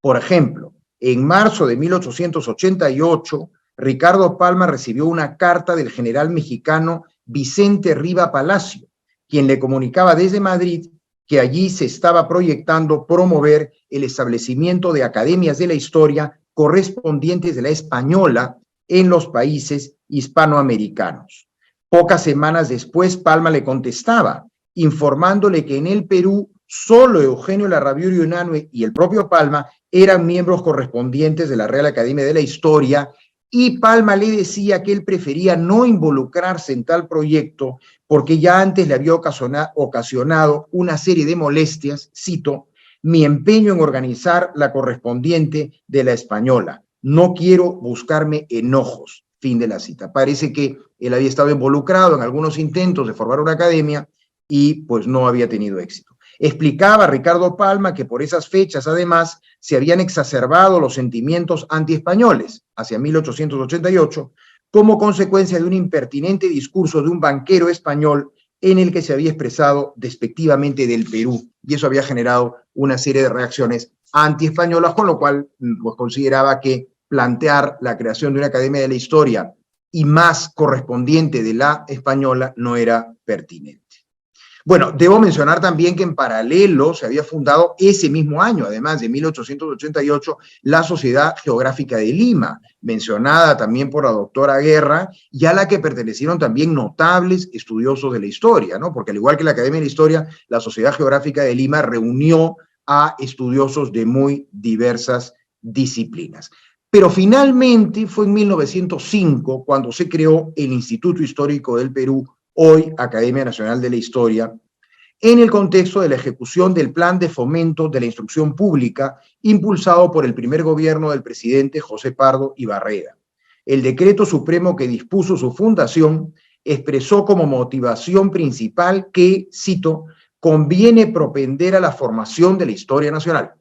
Por ejemplo, en marzo de 1888, Ricardo Palma recibió una carta del general mexicano Vicente Riva Palacio, quien le comunicaba desde Madrid que allí se estaba proyectando promover el establecimiento de academias de la historia correspondientes de la española en los países hispanoamericanos. Pocas semanas después, Palma le contestaba, informándole que en el Perú solo Eugenio Larrabiuri Unanue y el propio Palma eran miembros correspondientes de la Real Academia de la Historia, y Palma le decía que él prefería no involucrarse en tal proyecto porque ya antes le había ocasionado una serie de molestias, cito, mi empeño en organizar la correspondiente de la española. No quiero buscarme enojos. Fin de la cita. Parece que él había estado involucrado en algunos intentos de formar una academia y pues no había tenido éxito. Explicaba Ricardo Palma que por esas fechas, además, se habían exacerbado los sentimientos antiespañoles hacia 1888 como consecuencia de un impertinente discurso de un banquero español en el que se había expresado despectivamente del Perú, y eso había generado una serie de reacciones anti-españolas, con lo cual pues, consideraba que plantear la creación de una Academia de la Historia y más correspondiente de la española no era pertinente. Bueno, debo mencionar también que en paralelo se había fundado ese mismo año, además de 1888, la Sociedad Geográfica de Lima, mencionada también por la doctora Guerra, y a la que pertenecieron también notables estudiosos de la historia, ¿no? Porque al igual que la Academia de la Historia, la Sociedad Geográfica de Lima reunió a estudiosos de muy diversas disciplinas. Pero finalmente fue en 1905 cuando se creó el Instituto Histórico del Perú, hoy Academia Nacional de la Historia, en el contexto de la ejecución del Plan de Fomento de la Instrucción Pública impulsado por el primer gobierno del presidente José Pardo Ibarreda. El decreto supremo que dispuso su fundación expresó como motivación principal que, cito, conviene propender a la formación de la historia nacional.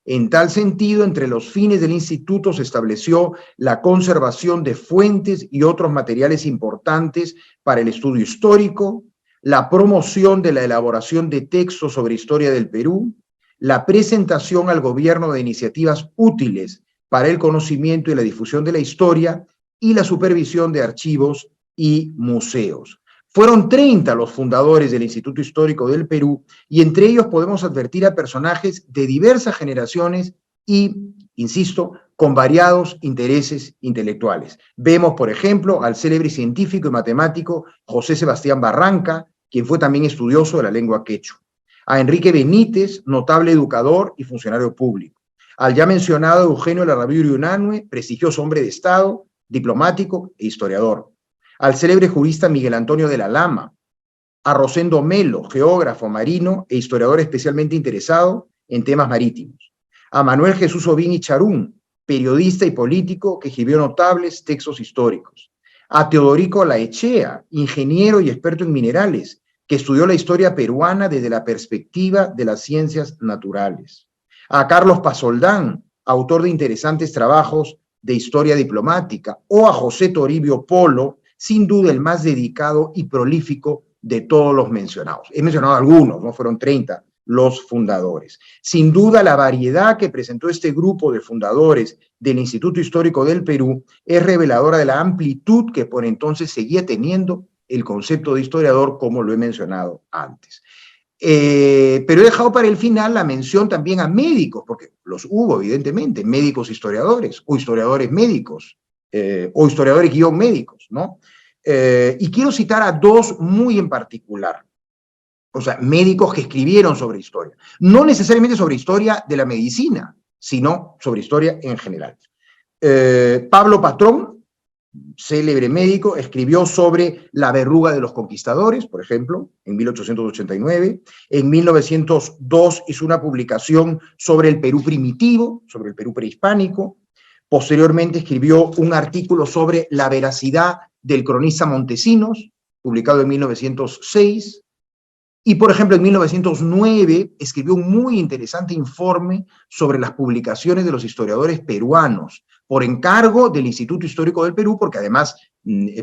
En tal sentido, entre los fines del instituto se estableció la conservación de fuentes y otros materiales importantes para el estudio histórico, la promoción de la elaboración de textos sobre historia del Perú, la presentación al gobierno de iniciativas útiles para el conocimiento y la difusión de la historia y la supervisión de archivos y museos. Fueron 30 los fundadores del Instituto Histórico del Perú y entre ellos podemos advertir a personajes de diversas generaciones y, insisto, con variados intereses intelectuales. Vemos, por ejemplo, al célebre científico y matemático José Sebastián Barranca, quien fue también estudioso de la lengua quechua. A Enrique Benítez, notable educador y funcionario público. Al ya mencionado Eugenio Larravín Unanue, prestigioso hombre de Estado, diplomático e historiador. Al célebre jurista Miguel Antonio de la Lama, a Rosendo Melo, geógrafo marino e historiador especialmente interesado en temas marítimos, a Manuel Jesús Ovín y Charún, periodista y político que escribió notables textos históricos, a Teodorico Laechea, ingeniero y experto en minerales, que estudió la historia peruana desde la perspectiva de las ciencias naturales, a Carlos Pasoldán, autor de interesantes trabajos de historia diplomática, o a José Toribio Polo, sin duda el más dedicado y prolífico de todos los mencionados. He mencionado algunos, no fueron 30 los fundadores. Sin duda la variedad que presentó este grupo de fundadores del Instituto Histórico del Perú es reveladora de la amplitud que por entonces seguía teniendo el concepto de historiador, como lo he mencionado antes. Pero he dejado para el final la mención también a médicos, porque los hubo evidentemente, médicos historiadores, o historiadores médicos, o historiadores guión médicos, ¿no? Y quiero citar a dos muy en particular, o sea, médicos que escribieron sobre historia, no necesariamente sobre historia de la medicina, sino sobre historia en general. Pablo Patrón, célebre médico, escribió sobre la verruga de los conquistadores, por ejemplo, en 1889. En 1902 hizo una publicación sobre el Perú primitivo, sobre el Perú prehispánico. Posteriormente escribió un artículo sobre la veracidad del cronista Montesinos, publicado en 1906. Y, por ejemplo, en 1909 escribió un muy interesante informe sobre las publicaciones de los historiadores peruanos, por encargo del Instituto Histórico del Perú, porque además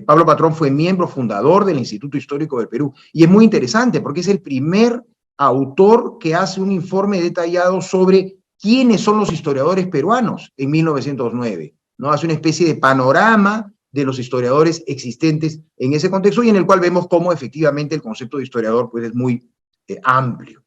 Pablo Patrón fue miembro fundador del Instituto Histórico del Perú. Y es muy interesante porque es el primer autor que hace un informe detallado sobre quiénes son los historiadores peruanos en 1909, ¿no? Hace una especie de panorama de los historiadores existentes en ese contexto y en el cual vemos cómo efectivamente el concepto de historiador pues, es muy amplio.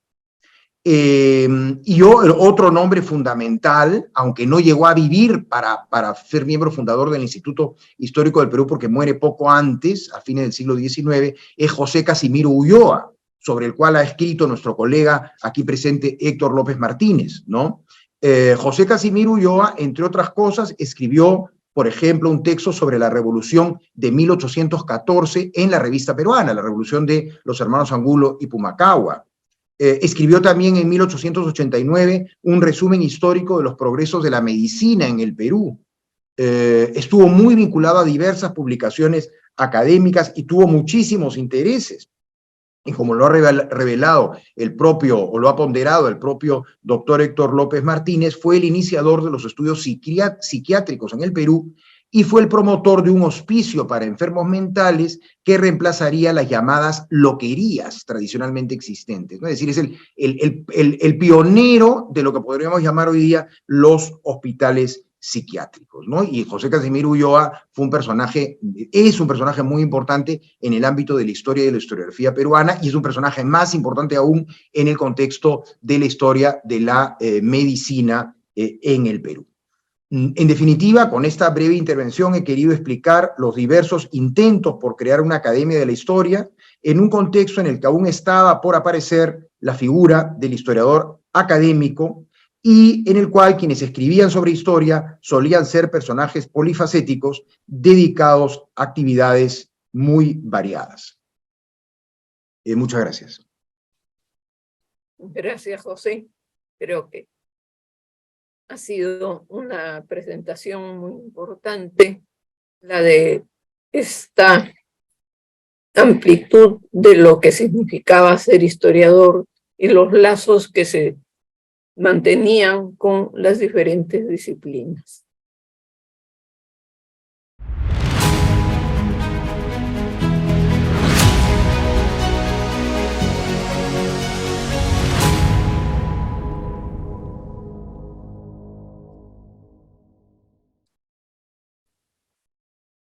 Y otro nombre fundamental, aunque no llegó a vivir para ser miembro fundador del Instituto Histórico del Perú porque muere poco antes, a fines del siglo XIX, es José Casimiro Ulloa, sobre el cual ha escrito nuestro colega aquí presente Héctor López Martínez, ¿no? José Casimiro Ulloa, entre otras cosas, escribió, por ejemplo, un texto sobre la revolución de 1814 en la Revista Peruana, la revolución de los hermanos Angulo y Pumacahua. Escribió también en 1889 un resumen histórico de los progresos de la medicina en el Perú. Estuvo muy vinculado a diversas publicaciones académicas y tuvo muchísimos intereses. Y como lo ha revelado el propio, o lo ha ponderado el propio doctor Héctor López Martínez, fue el iniciador de los estudios psiquiátricos en el Perú y fue el promotor de un hospicio para enfermos mentales que reemplazaría las llamadas loquerías tradicionalmente existentes, ¿no? Es decir, es el pionero de lo que podríamos llamar hoy día los hospitales psiquiátricos, ¿no? Y José Casimiro Ulloa es un personaje muy importante en el ámbito de la historia y de la historiografía peruana, y es un personaje más importante aún en el contexto de la historia de la medicina en el Perú. En definitiva, con esta breve intervención he querido explicar los diversos intentos por crear una academia de la historia en un contexto en el que aún estaba por aparecer la figura del historiador académico y en el cual quienes escribían sobre historia solían ser personajes polifacéticos dedicados a actividades muy variadas. Muchas gracias. Gracias, José. Creo que ha sido una presentación muy importante, la de esta amplitud de lo que significaba ser historiador y los lazos que se mantenían con las diferentes disciplinas.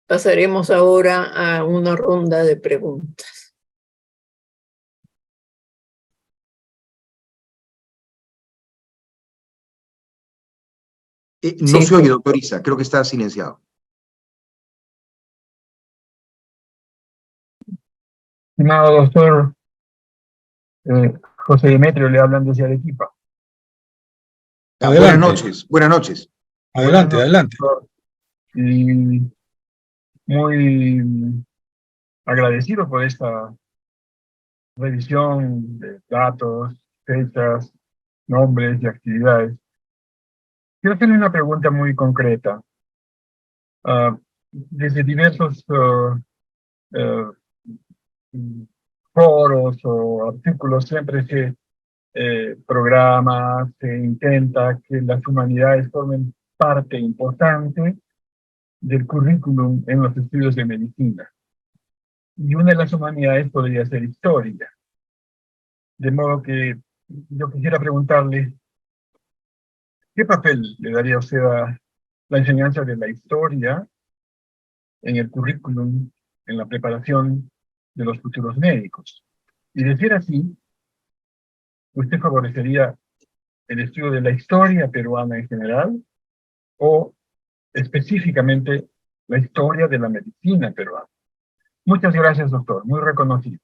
Pasaremos ahora a una ronda de preguntas. No se oye, doctor Isa, creo que está silenciado. Estimado doctor José Demetrio, le hablan desde Arequipa. Adelante. Buenas noches, buenas noches. Adelante, Buenas noches, adelante. doctor. Y muy agradecido por esta revisión de datos, fechas, nombres y actividades. Quiero hacerle una pregunta muy concreta. Desde diversos foros o artículos siempre se programa, se intenta que las humanidades formen parte importante del currículum en los estudios de medicina. Y una de las humanidades podría ser historia. De modo que yo quisiera preguntarle, ¿qué papel le daría usted a la enseñanza de la historia en el currículum, en la preparación de los futuros médicos? Y de ser así, ¿usted favorecería el estudio de la historia peruana en general o específicamente la historia de la medicina peruana? Muchas gracias, doctor. Muy reconocido.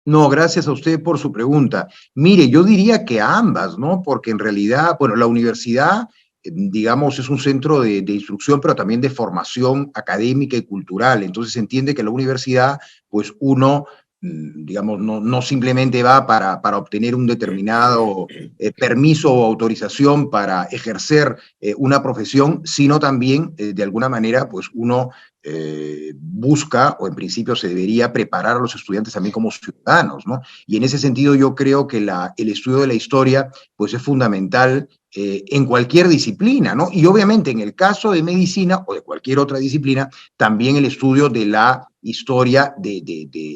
No, gracias a usted por su pregunta. Mire, yo diría que a ambas, ¿no? Porque en realidad, bueno, la universidad, digamos, es un centro de instrucción, pero también de formación académica y cultural. Entonces se entiende que la universidad, pues uno, digamos, no simplemente va para obtener un determinado permiso o autorización para ejercer una profesión, sino también, de alguna manera, pues uno busca, o en principio se debería preparar a los estudiantes también como ciudadanos, ¿no? Y en ese sentido yo creo que el estudio de la historia, pues es fundamental en cualquier disciplina, ¿no? Y obviamente en el caso de medicina o de cualquier otra disciplina, también el estudio de la historia de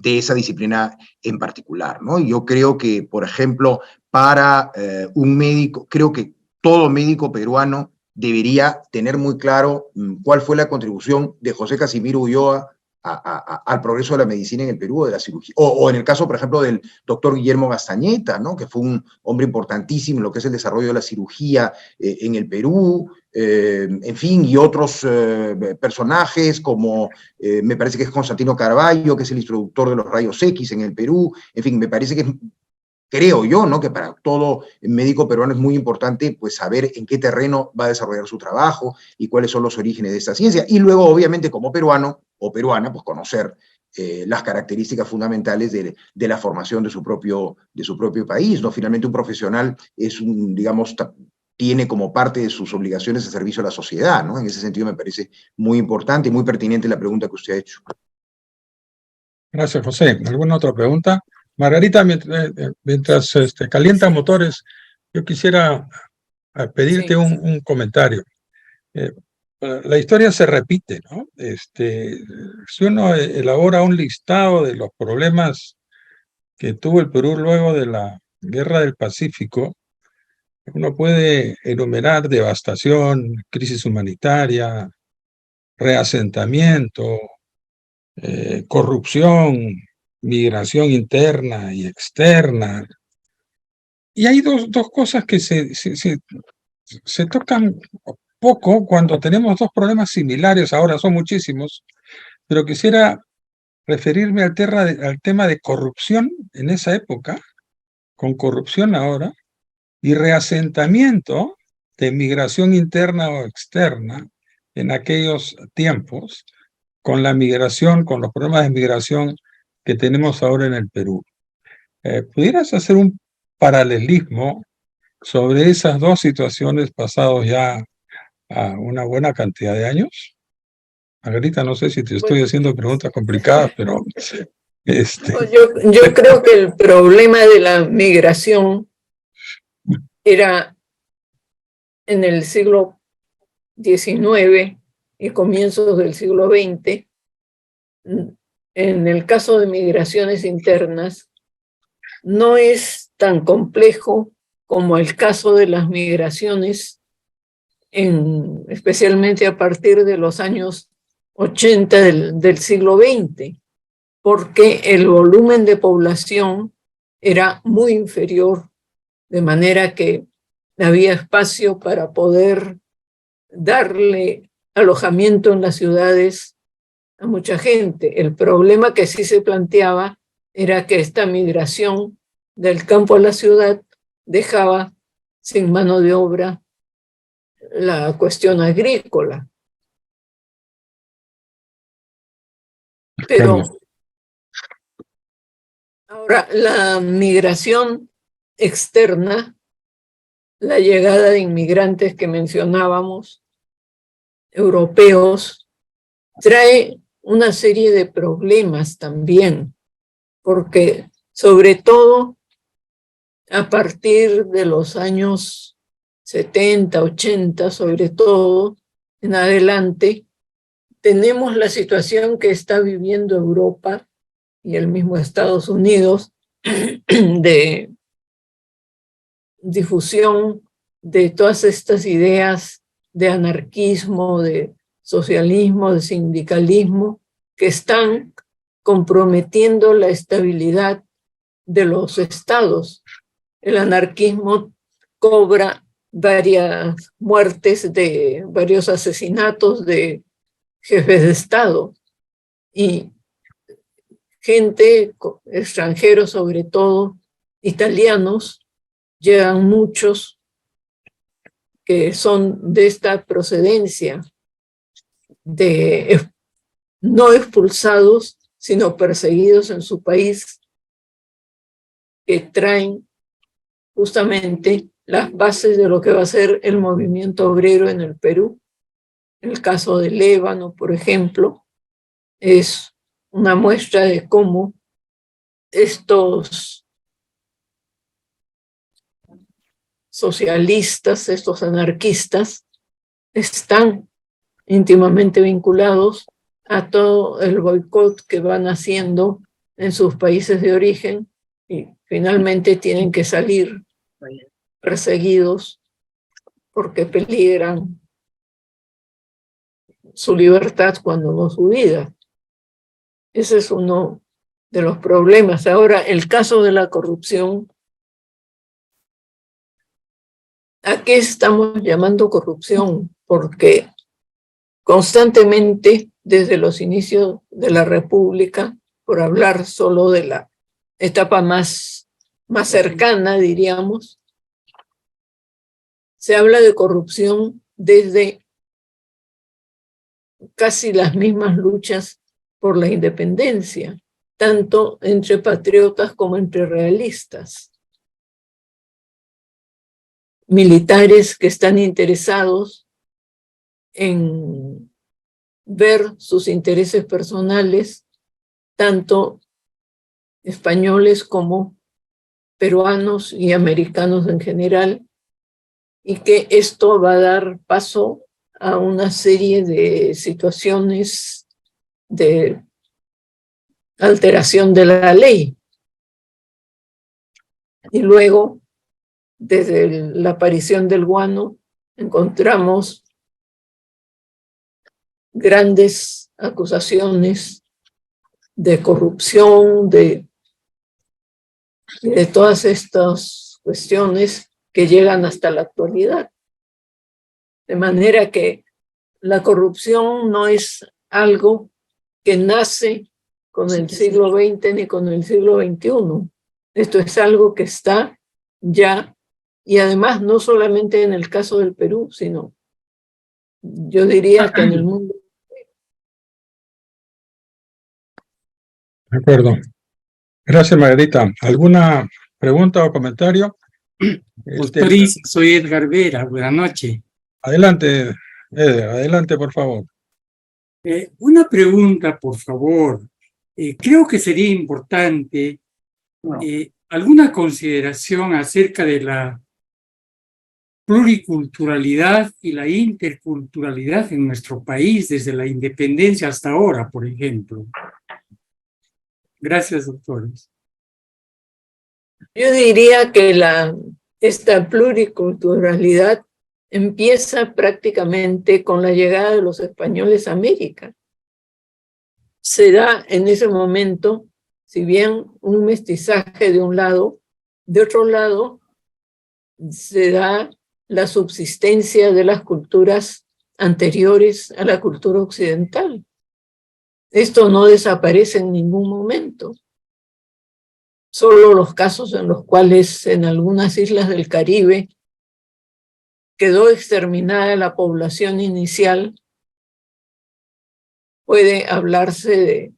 esa disciplina en particular, ¿no? Y yo creo que, por ejemplo, para un médico, creo que todo médico peruano debería tener muy claro cuál fue la contribución de José Casimiro Ulloa al progreso de la medicina en el Perú, de la cirugía, o en el caso, por ejemplo, del doctor Guillermo Gastañeta, ¿no? Que fue un hombre importantísimo en lo que es el desarrollo de la cirugía en el Perú, en fin, y otros personajes como, me parece que es Constantino Carballo, que es el introductor de los rayos X en el Perú, en fin, me parece que es, creo yo, ¿no? Que para todo médico peruano es muy importante, pues, saber en qué terreno va a desarrollar su trabajo y cuáles son los orígenes de esta ciencia. Y luego, obviamente, como peruano o peruana, pues conocer las características fundamentales de la formación de su propio país, ¿no? Finalmente, un profesional es digamos, tiene como parte de sus obligaciones el servicio a la sociedad, ¿no? En ese sentido me parece muy importante y muy pertinente la pregunta que usted ha hecho. Gracias, José. ¿Alguna otra pregunta? Margarita, mientras calienta motores, yo quisiera pedirte Sí. un comentario. La historia se repite, ¿no? Si uno elabora un listado de los problemas que tuvo el Perú luego de la Guerra del Pacífico, uno puede enumerar devastación, crisis humanitaria, reasentamiento, corrupción, migración interna y externa. Y hay dos cosas que se tocan poco cuando tenemos dos problemas similares, ahora son muchísimos, pero quisiera referirme al tema de corrupción en esa época, con corrupción ahora, y reasentamiento de migración interna o externa en aquellos tiempos, con la migración, con los problemas de migración que tenemos ahora en el Perú. ¿Pudieras hacer un paralelismo sobre esas dos situaciones pasados ya a una buena cantidad de años? Margarita, no sé si te estoy haciendo preguntas complicadas, pero... Yo creo que el problema de la migración era en el siglo XIX y comienzos del siglo XX. En el caso de migraciones internas, no es tan complejo como el caso de las migraciones, especialmente a partir de los años 80 del siglo XX, porque el volumen de población era muy inferior, de manera que había espacio para poder darle alojamiento en las ciudades a mucha gente. El problema que sí se planteaba era que esta migración del campo a la ciudad dejaba sin mano de obra la cuestión agrícola. Pero ahora la migración externa, la llegada de inmigrantes que mencionábamos, europeos, trae una serie de problemas también, porque sobre todo a partir de los años 70, 80, sobre todo en adelante, tenemos la situación que está viviendo Europa y el mismo Estados Unidos de difusión de todas estas ideas de anarquismo, de socialismo, de sindicalismo, que están comprometiendo la estabilidad de los estados. El anarquismo cobra varias muertes, de varios asesinatos de jefes de estado, y gente, extranjeros sobre todo, italianos, llegan muchos que son de esta procedencia, de no expulsados, sino perseguidos en su país, que traen justamente las bases de lo que va a ser el movimiento obrero en el Perú. El caso del Líbano, por ejemplo, es una muestra de cómo estos socialistas, estos anarquistas, están íntimamente vinculados a todo el boicot que van haciendo en sus países de origen y finalmente tienen que salir perseguidos porque peligran su libertad cuando no su vida. Ese es uno de los problemas. Ahora, el caso de la corrupción, ¿a qué estamos llamando corrupción? Porque constantemente, desde los inicios de la República, por hablar solo de la etapa más cercana, diríamos, se habla de corrupción desde casi las mismas luchas por la independencia, tanto entre patriotas como entre realistas. Militares que están interesados en ver sus intereses personales, tanto españoles como peruanos y americanos en general, y que esto va a dar paso a una serie de situaciones de alteración de la ley. Y luego, desde la aparición del guano, encontramos grandes acusaciones de corrupción, de todas estas cuestiones que llegan hasta la actualidad. De manera que la corrupción no es algo que nace con el siglo XX ni con el siglo XXI. Esto es algo que está ya, y además no solamente en el caso del Perú, sino yo diría que en el mundo. De acuerdo. Gracias, Margarita. ¿Alguna pregunta o comentario? Doctor Isa, soy Edgar Vera. Buenas noches. Adelante, Eder, adelante, por favor. Una pregunta, por favor. Creo que sería importante alguna consideración acerca de la pluriculturalidad y la interculturalidad en nuestro país desde la independencia hasta ahora, por ejemplo. Gracias, doctores. Yo diría que esta pluriculturalidad empieza prácticamente con la llegada de los españoles a América. Se da en ese momento, si bien un mestizaje de un lado, de otro lado se da la subsistencia de las culturas anteriores a la cultura occidental. Esto no desaparece en ningún momento. Solo los casos en los cuales en algunas islas del Caribe quedó exterminada la población inicial, puede hablarse de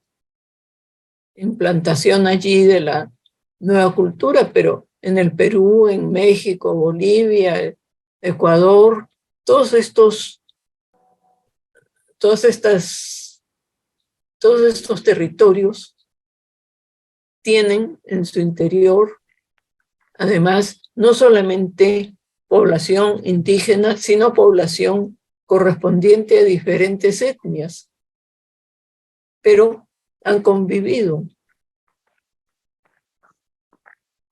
implantación allí de la nueva cultura, pero en el Perú, en México, Bolivia, Ecuador, todos estos territorios tienen en su interior, además, no solamente población indígena, sino población correspondiente a diferentes etnias, pero han convivido.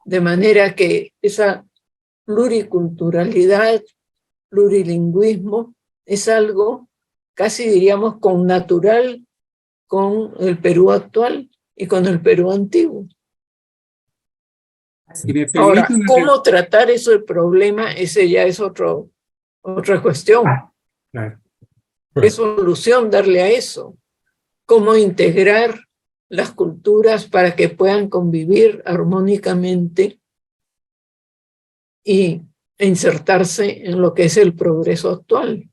De manera que esa pluriculturalidad, plurilingüismo, es algo casi diríamos connatural con el Perú actual y con el Perú antiguo. Si me Ahora, permite ¿cómo tratar eso el problema? Ese ya es otra cuestión. Claro. ¿Qué solución darle a eso? ¿Cómo integrar las culturas para que puedan convivir armónicamente y insertarse en lo que es el progreso actual?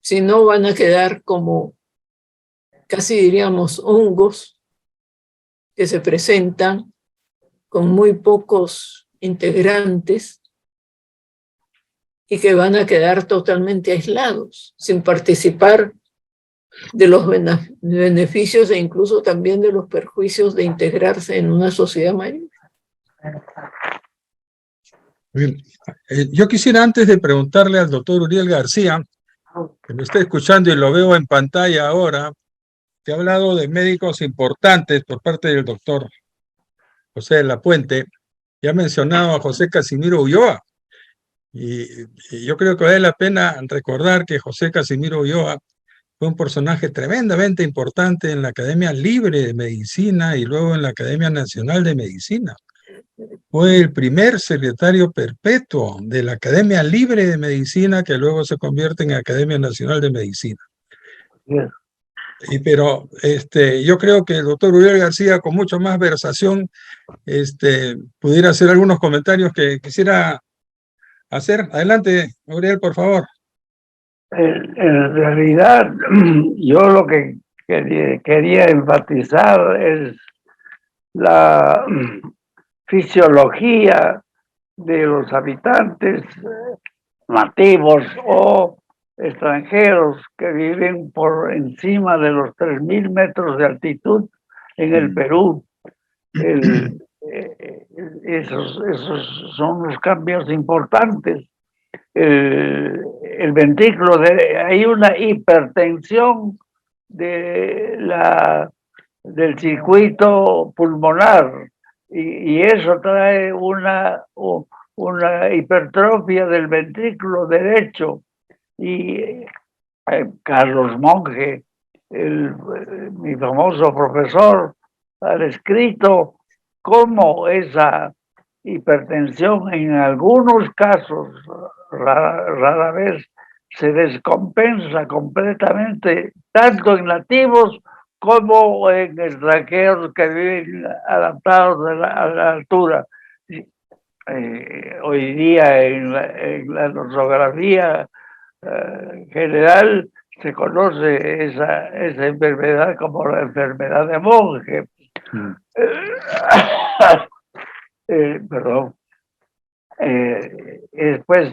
Si no, van a quedar como, casi diríamos, hongos que se presentan con muy pocos integrantes y que van a quedar totalmente aislados, sin participar de los beneficios e incluso también de los perjuicios de integrarse en una sociedad mayor. Bien. Yo quisiera, antes de preguntarle al doctor Uriel García, que me está escuchando y lo veo en pantalla ahora, que ha hablado de médicos importantes por parte del doctor José de la Puente, y ha mencionado a José Casimiro Ulloa. Y yo creo que vale la pena recordar que José Casimiro Ulloa fue un personaje tremendamente importante en la Academia Libre de Medicina y luego en la Academia Nacional de Medicina. Fue el primer secretario perpetuo de la Academia Libre de Medicina, que luego se convierte en Academia Nacional de Medicina. Pero yo creo que el doctor Uriel García, con mucho más versación, pudiera hacer algunos comentarios que quisiera hacer. Adelante, Uriel, por favor. En realidad, yo lo que quería enfatizar es la fisiología de los habitantes nativos o extranjeros que viven por encima de los 3.000 metros de altitud en el Perú. Esos son los cambios importantes. el ventrículo, hay una hipertensión del circuito pulmonar y eso trae una hipertrofia del ventrículo derecho. Y Carlos Monge, mi famoso profesor, ha descrito cómo esa hipertensión en algunos casos, rara vez, se descompensa completamente, tanto en nativos como en extranjeros que viven adaptados a la altura. Hoy día en la nosografía general se conoce esa enfermedad como la enfermedad de Monge. Perdón. Es pues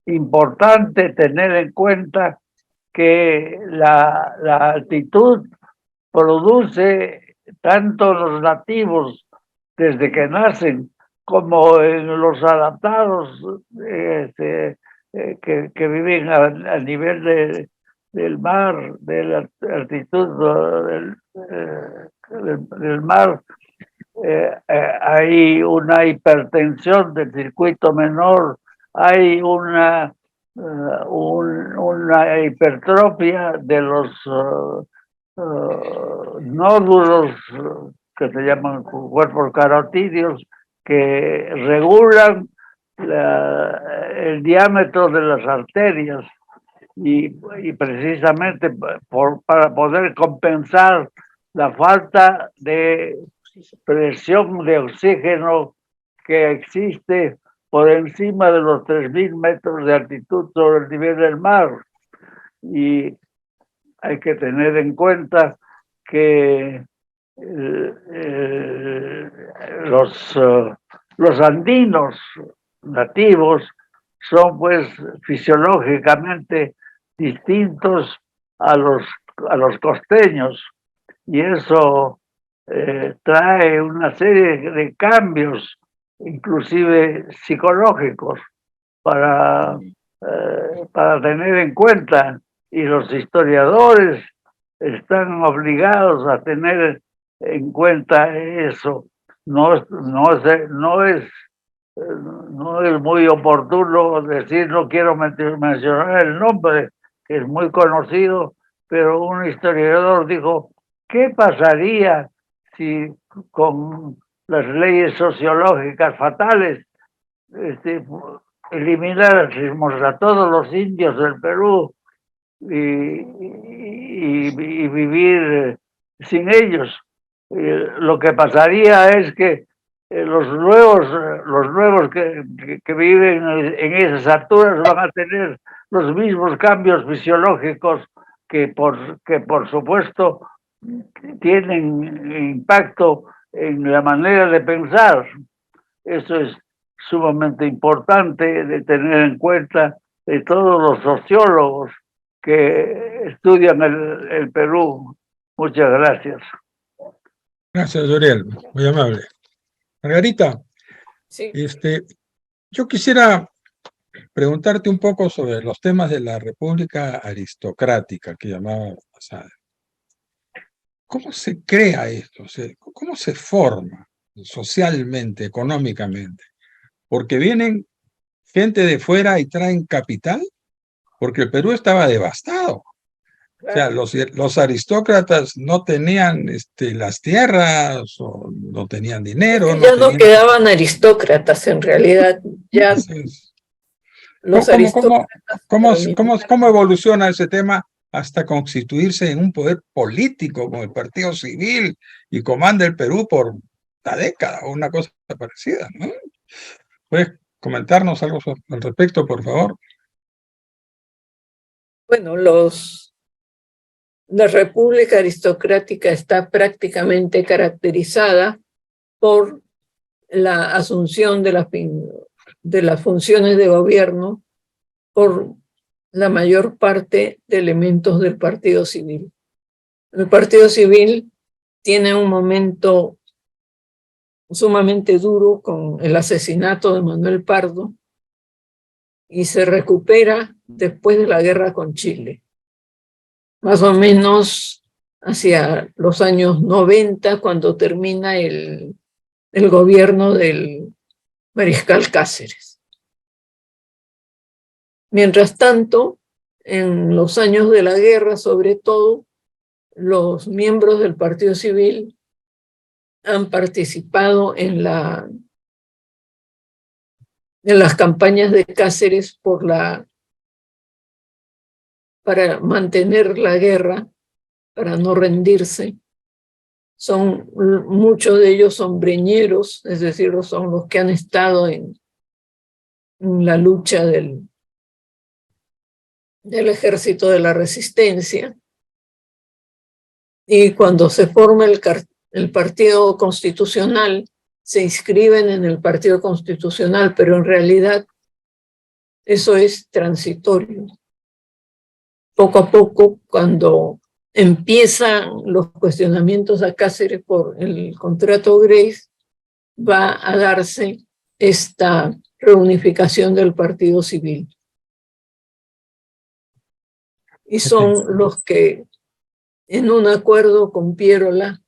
importante tener en cuenta que la altitud produce tanto los nativos desde que nacen como en los adaptados que viven a nivel del mar, de la altitud del mar. Hay una hipertensión del circuito menor, hay una hipertrofia de los nódulos que se llaman cuerpos carotídeos, que regulan el diámetro de las arterias y precisamente para poder compensar la falta de presión de oxígeno que existe por encima de los 3.000 metros de altitud sobre el nivel del mar. Y hay que tener en cuenta que los andinos nativos son pues fisiológicamente distintos a los costeños, y eso trae una serie de cambios, inclusive psicológicos, para tener en cuenta, y los historiadores están obligados a tener en cuenta eso. No es muy oportuno decir, no quiero mencionar el nombre, que es muy conocido, pero un historiador dijo, ¿qué pasaría si con las leyes sociológicas fatales elimináramos a todos los indios del Perú y vivir sin ellos? Lo que pasaría es que los nuevos que viven en esas alturas van a tener los mismos cambios fisiológicos que por supuesto tienen impacto en la manera de pensar. Eso es sumamente importante de tener en cuenta de todos los sociólogos que estudian el Perú. Muchas gracias. Gracias, Uriel, muy amable. Margarita, Sí. yo quisiera preguntarte un poco sobre los temas de la República Aristocrática que llamaba Asada. ¿Cómo se crea esto? ¿Cómo se forma socialmente, económicamente? Porque vienen gente de fuera y traen capital, porque el Perú estaba devastado. O sea, los aristócratas no tenían las tierras, o no tenían dinero. Ya no quedaban aristócratas, en realidad. Ya los aristócratas. ¿Cómo evoluciona ese tema hasta constituirse en un poder político como el Partido Civil y comanda el Perú por la década o una cosa parecida, ¿no? ¿Puedes comentarnos algo al respecto, por favor? Bueno, la República Aristocrática está prácticamente caracterizada por la asunción de las funciones de gobierno por la mayor parte de elementos del Partido Civil. El Partido Civil tiene un momento sumamente duro con el asesinato de Manuel Pardo, y se recupera después de la guerra con Chile. Más o menos hacia los años 90, cuando termina el gobierno del mariscal Cáceres. Mientras tanto, en los años de la guerra, sobre todo, los miembros del Partido Civil han participado en las campañas de Cáceres para mantener la guerra, para no rendirse. Muchos de ellos son breñeros, es decir, son los que han estado en la lucha del Ejército de la Resistencia. Y cuando se forma el Partido Constitucional, se inscriben en el Partido Constitucional, pero en realidad eso es transitorio. Poco a poco, cuando empiezan los cuestionamientos a Cáceres por el contrato Grace, va a darse esta reunificación del Partido Civil. Y son los que, en un acuerdo con Piérola,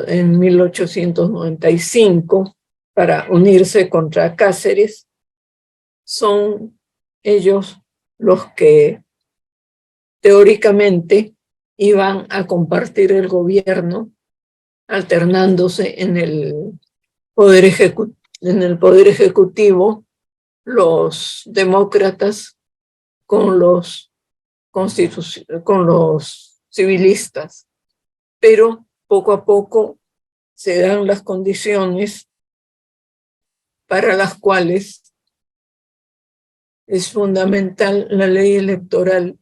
en 1895, para unirse contra Cáceres, son ellos los que teóricamente iban a compartir el gobierno, alternándose en el poder ejecutivo, los demócratas con los civilistas. Pero poco a poco se dan las condiciones para las cuales es fundamental la ley electoral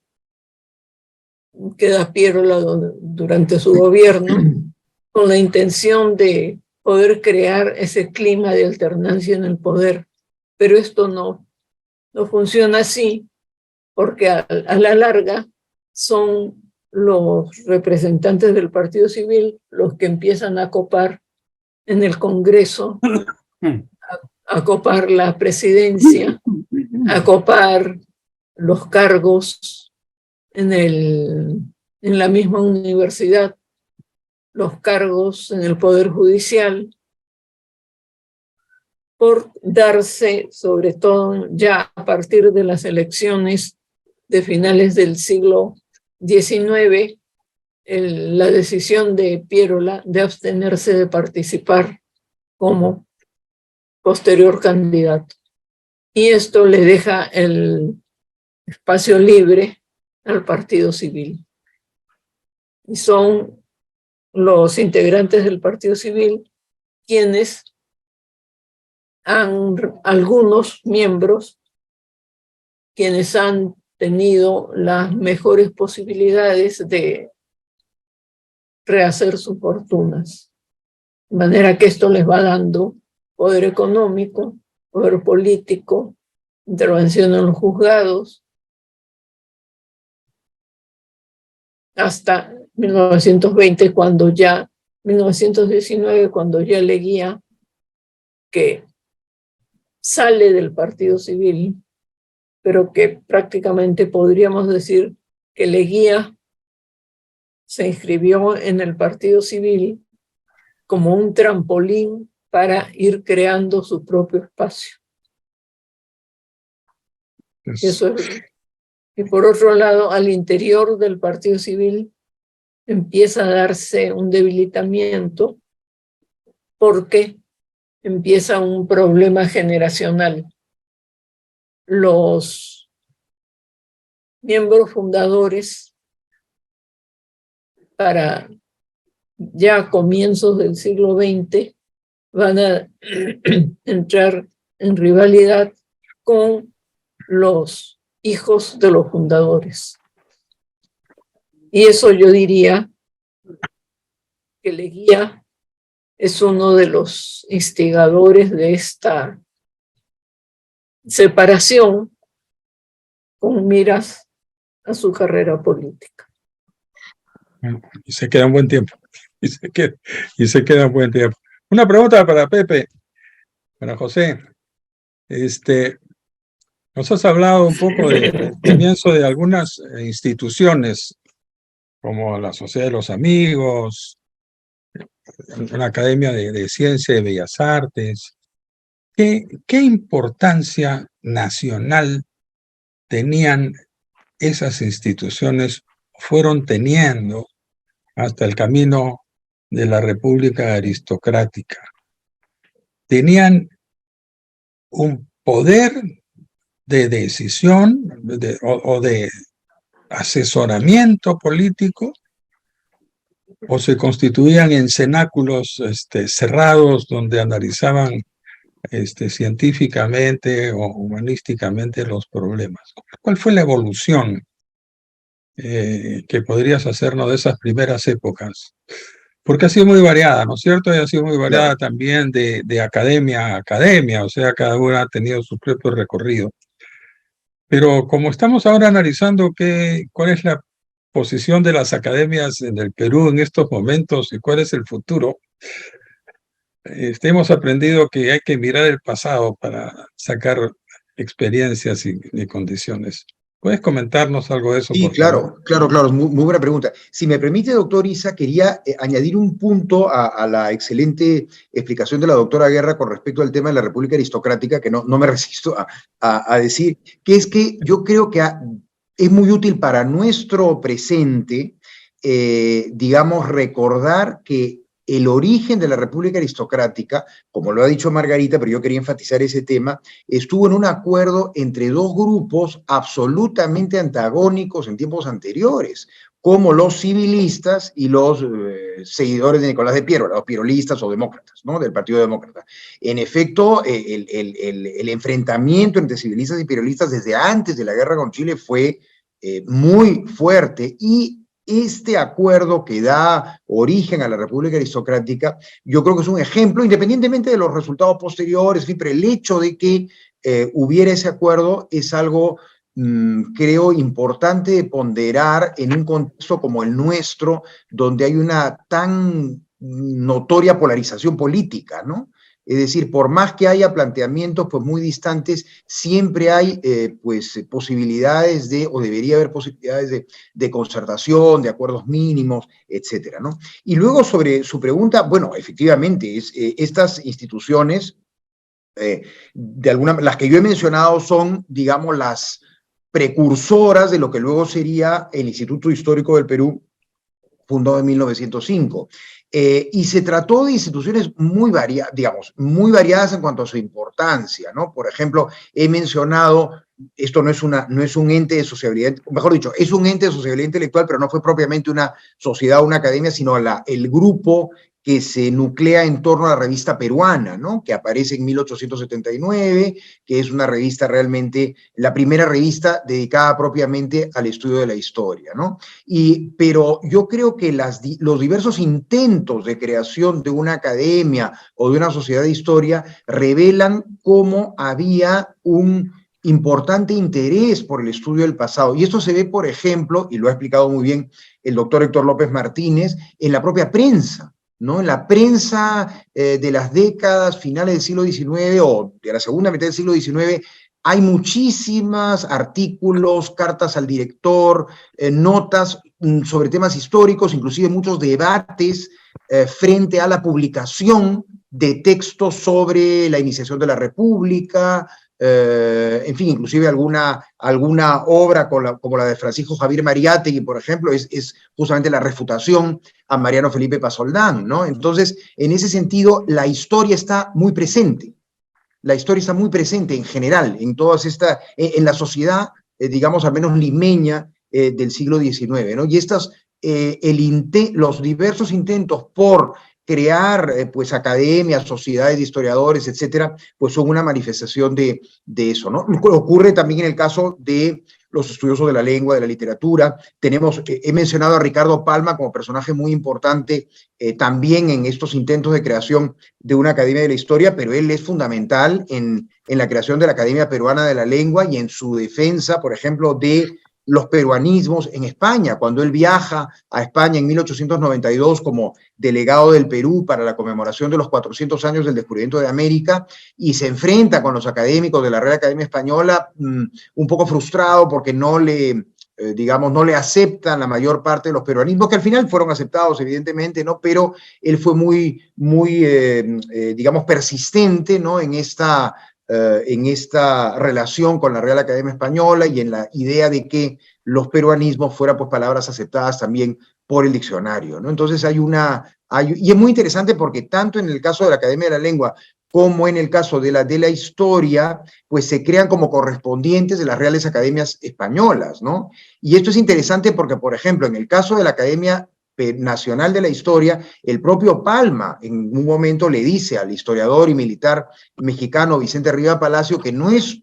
que da Piérola durante su gobierno, con la intención de poder crear ese clima de alternancia en el poder. Pero esto no funciona así, porque a la larga son los representantes del Partido Civil los que empiezan a copar en el Congreso, a copar la presidencia, a copar los cargos en la misma universidad, los cargos en el Poder Judicial, por darse, sobre todo ya a partir de las elecciones de finales del siglo XIX, la decisión de Piérola de abstenerse de participar como posterior candidato. Y esto le deja el espacio libre al Partido Civil. Y son los integrantes del Partido Civil quienes algunos miembros quienes han tenido las mejores posibilidades de rehacer sus fortunas. De manera que esto les va dando poder económico, poder político, intervención en los juzgados, hasta 1919, cuando ya Leguía, que sale del Partido Civil, pero que prácticamente podríamos decir que Leguía se inscribió en el Partido Civil como un trampolín para ir creando su propio espacio. Eso es. Y por otro lado, al interior del Partido Civil empieza a darse un debilitamiento porque empieza un problema generacional. Los miembros fundadores, para ya comienzos del siglo XX, van a entrar en rivalidad con los hijos de los fundadores. Y eso yo diría que Leguía es uno de los instigadores de esta separación con miras a su carrera política. Y se queda un buen tiempo. Y se queda un buen tiempo. Una pregunta para Pepe, para José. Nos has hablado un poco del comienzo de algunas instituciones, como la Sociedad de los Amigos, una Academia de Ciencia y Bellas Artes. ¿Qué importancia nacional tenían esas instituciones, fueron teniendo hasta el camino de la República aristocrática? Tenían un poder de decisión o de asesoramiento político, o se constituían en cenáculos cerrados donde analizaban científicamente o humanísticamente los problemas. ¿Cuál fue la evolución que podrías hacernos de esas primeras épocas? Porque ha sido muy variada, ¿no es cierto? Y ha sido muy variada también de academia a academia, o sea, cada una ha tenido su propio recorrido. Pero como estamos ahora analizando cuál es la posición de las academias en el Perú en estos momentos y cuál es el futuro, hemos aprendido que hay que mirar el pasado para sacar experiencias y condiciones. ¿Puedes comentarnos algo de eso, Sí, por favor? claro, muy buena pregunta. Si me permite, doctor Isa, quería añadir un punto a la excelente explicación de la doctora Guerra con respecto al tema de la República Aristocrática, que no me resisto a decir, que es que yo creo que es muy útil para nuestro presente, digamos, recordar que el origen de la República Aristocrática, como lo ha dicho Margarita, pero yo quería enfatizar ese tema, estuvo en un acuerdo entre dos grupos absolutamente antagónicos en tiempos anteriores, como los civilistas y los seguidores de Nicolás de Piero, los pierolistas o demócratas, ¿no? Del Partido Demócrata. En efecto, el enfrentamiento entre civilistas y pierolistas desde antes de la guerra con Chile fue muy fuerte, y este acuerdo que da origen a la República Aristocrática, yo creo que es un ejemplo, independientemente de los resultados posteriores, pero el hecho de que hubiera ese acuerdo es algo, creo, importante de ponderar en un contexto como el nuestro, donde hay una tan notoria polarización política, ¿no? Es decir, por más que haya planteamientos pues, muy distantes, siempre hay posibilidades o debería haber posibilidades de concertación, de acuerdos mínimos, etcétera, ¿no? Y luego sobre su pregunta, bueno, efectivamente, estas instituciones, las que yo he mencionado son, digamos, las precursoras de lo que luego sería el Instituto Histórico del Perú, fundado en 1905. Y se trató de instituciones muy variadas en cuanto a su importancia, ¿no? Por ejemplo, he mencionado, esto no es un ente de sociabilidad, mejor dicho, es un ente de sociabilidad intelectual, pero no fue propiamente una sociedad o una academia, sino el grupo que se nuclea en torno a la revista peruana, ¿no? Que aparece en 1879, que es una revista realmente, la primera revista dedicada propiamente al estudio de la historia, ¿no? Pero yo creo que los diversos intentos de creación de una academia o de una sociedad de historia revelan cómo había un importante interés por el estudio del pasado. Y esto se ve, por ejemplo, y lo ha explicado muy bien el doctor Héctor López Martínez, en la propia prensa, ¿no? En la prensa de las décadas finales del siglo XIX o de la segunda mitad del siglo XIX, hay muchísimos artículos, cartas al director, notas sobre temas históricos, inclusive muchos debates frente a la publicación de textos sobre la iniciación de la República, en fin, inclusive alguna obra como la de Francisco Javier Mariátegui, por ejemplo, es justamente la refutación a Mariano Felipe Pasoldán, ¿no? Entonces, en ese sentido, la historia está muy presente. La historia está muy presente en general, en la sociedad, digamos, al menos limeña del siglo XIX, ¿no? Y los diversos intentos por crear pues academias, sociedades de historiadores, etcétera, pues son una manifestación de eso, ¿no? Ocurre también en el caso de los estudiosos de la lengua, de la literatura. He mencionado a Ricardo Palma como personaje muy importante también en estos intentos de creación de una academia de la historia, pero él es fundamental en la creación de la Academia Peruana de la Lengua y en su defensa, por ejemplo, de los peruanismos en España, cuando él viaja a España en 1892 como delegado del Perú para la conmemoración de los 400 años del descubrimiento de América, y se enfrenta con los académicos de la Real Academia Española, un poco frustrado porque no le aceptan la mayor parte de los peruanismos, que al final fueron aceptados, evidentemente, ¿no? Pero él fue muy digamos, persistente, ¿no? En esta relación con la Real Academia Española y en la idea de que los peruanismos fueran, pues, palabras aceptadas también por el diccionario, ¿no? Entonces y es muy interesante porque tanto en el caso de la Academia de la Lengua como en el caso de la historia, pues se crean como correspondientes de las Reales Academias Españolas, ¿no? Y esto es interesante porque, por ejemplo, en el caso de la Academia Nacional de la Historia, el propio Palma en un momento le dice al historiador y militar mexicano Vicente Riva Palacio que no es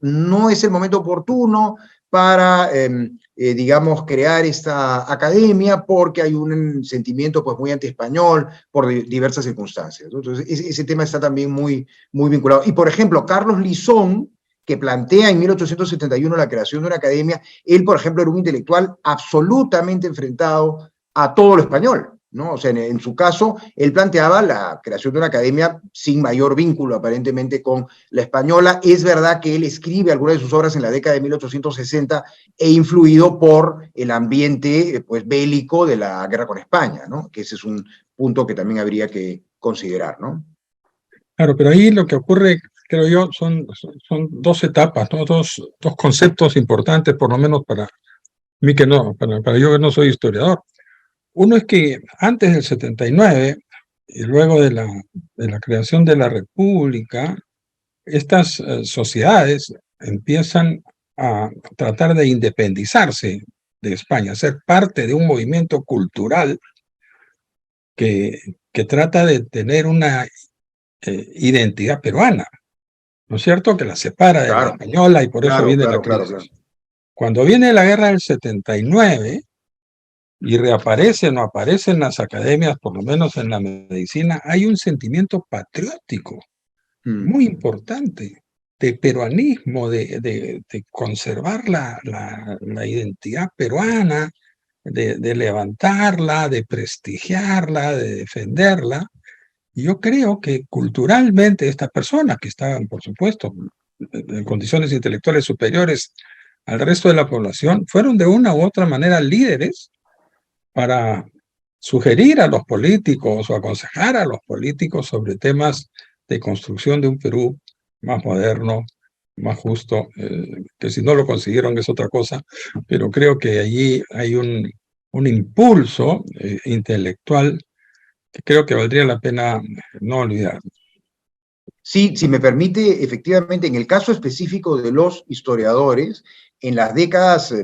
el momento oportuno para, digamos, crear esta academia porque hay un sentimiento, pues, muy anti-español por diversas circunstancias, ¿no? Entonces, ese tema está también muy vinculado. Y, por ejemplo, Carlos Lizón, que plantea en 1871 la creación de una academia, él, por ejemplo, era un intelectual absolutamente enfrentado a todo lo español, ¿no? O sea, en su caso, él planteaba la creación de una academia sin mayor vínculo, aparentemente, con la española. Es verdad que él escribe algunas de sus obras en la década de 1860 e influido por el ambiente, pues, bélico de la guerra con España, ¿no? Que ese es un punto que también habría que considerar, ¿no? Claro, pero ahí lo que ocurre, creo yo, son dos etapas, ¿no? Dos conceptos importantes, por lo menos para mí que no, para yo que no soy historiador. Uno es que antes del 79 y luego de la creación de la República, estas sociedades empiezan a tratar de independizarse de España, ser parte de un movimiento cultural que trata de tener una identidad peruana, ¿no es cierto? Que la separa de la española y por eso viene la crisis. Claro. Cuando viene la guerra del 79 y reaparecen o aparecen las academias, por lo menos en la medicina, hay un sentimiento patriótico muy importante, de peruanismo, de conservar la identidad peruana, de levantarla, de prestigiarla, de defenderla. Y yo creo que culturalmente estas personas que estaban, por supuesto, en condiciones intelectuales superiores al resto de la población, fueron de una u otra manera líderes para sugerir a los políticos o aconsejar a los políticos sobre temas de construcción de un Perú más moderno, más justo, que si no lo consiguieron es otra cosa, pero creo que allí hay un impulso intelectual que creo que valdría la pena no olvidar. Sí, si me permite, efectivamente, en el caso específico de los historiadores, en las décadas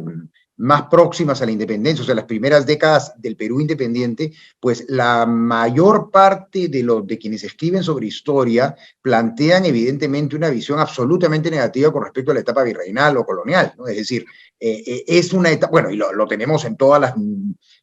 más próximas a la independencia, o sea, las primeras décadas del Perú independiente, pues la mayor parte de quienes escriben sobre historia plantean evidentemente una visión absolutamente negativa con respecto a la etapa virreinal o colonial, ¿no? Es decir, es una etapa, bueno, y lo tenemos en todas las,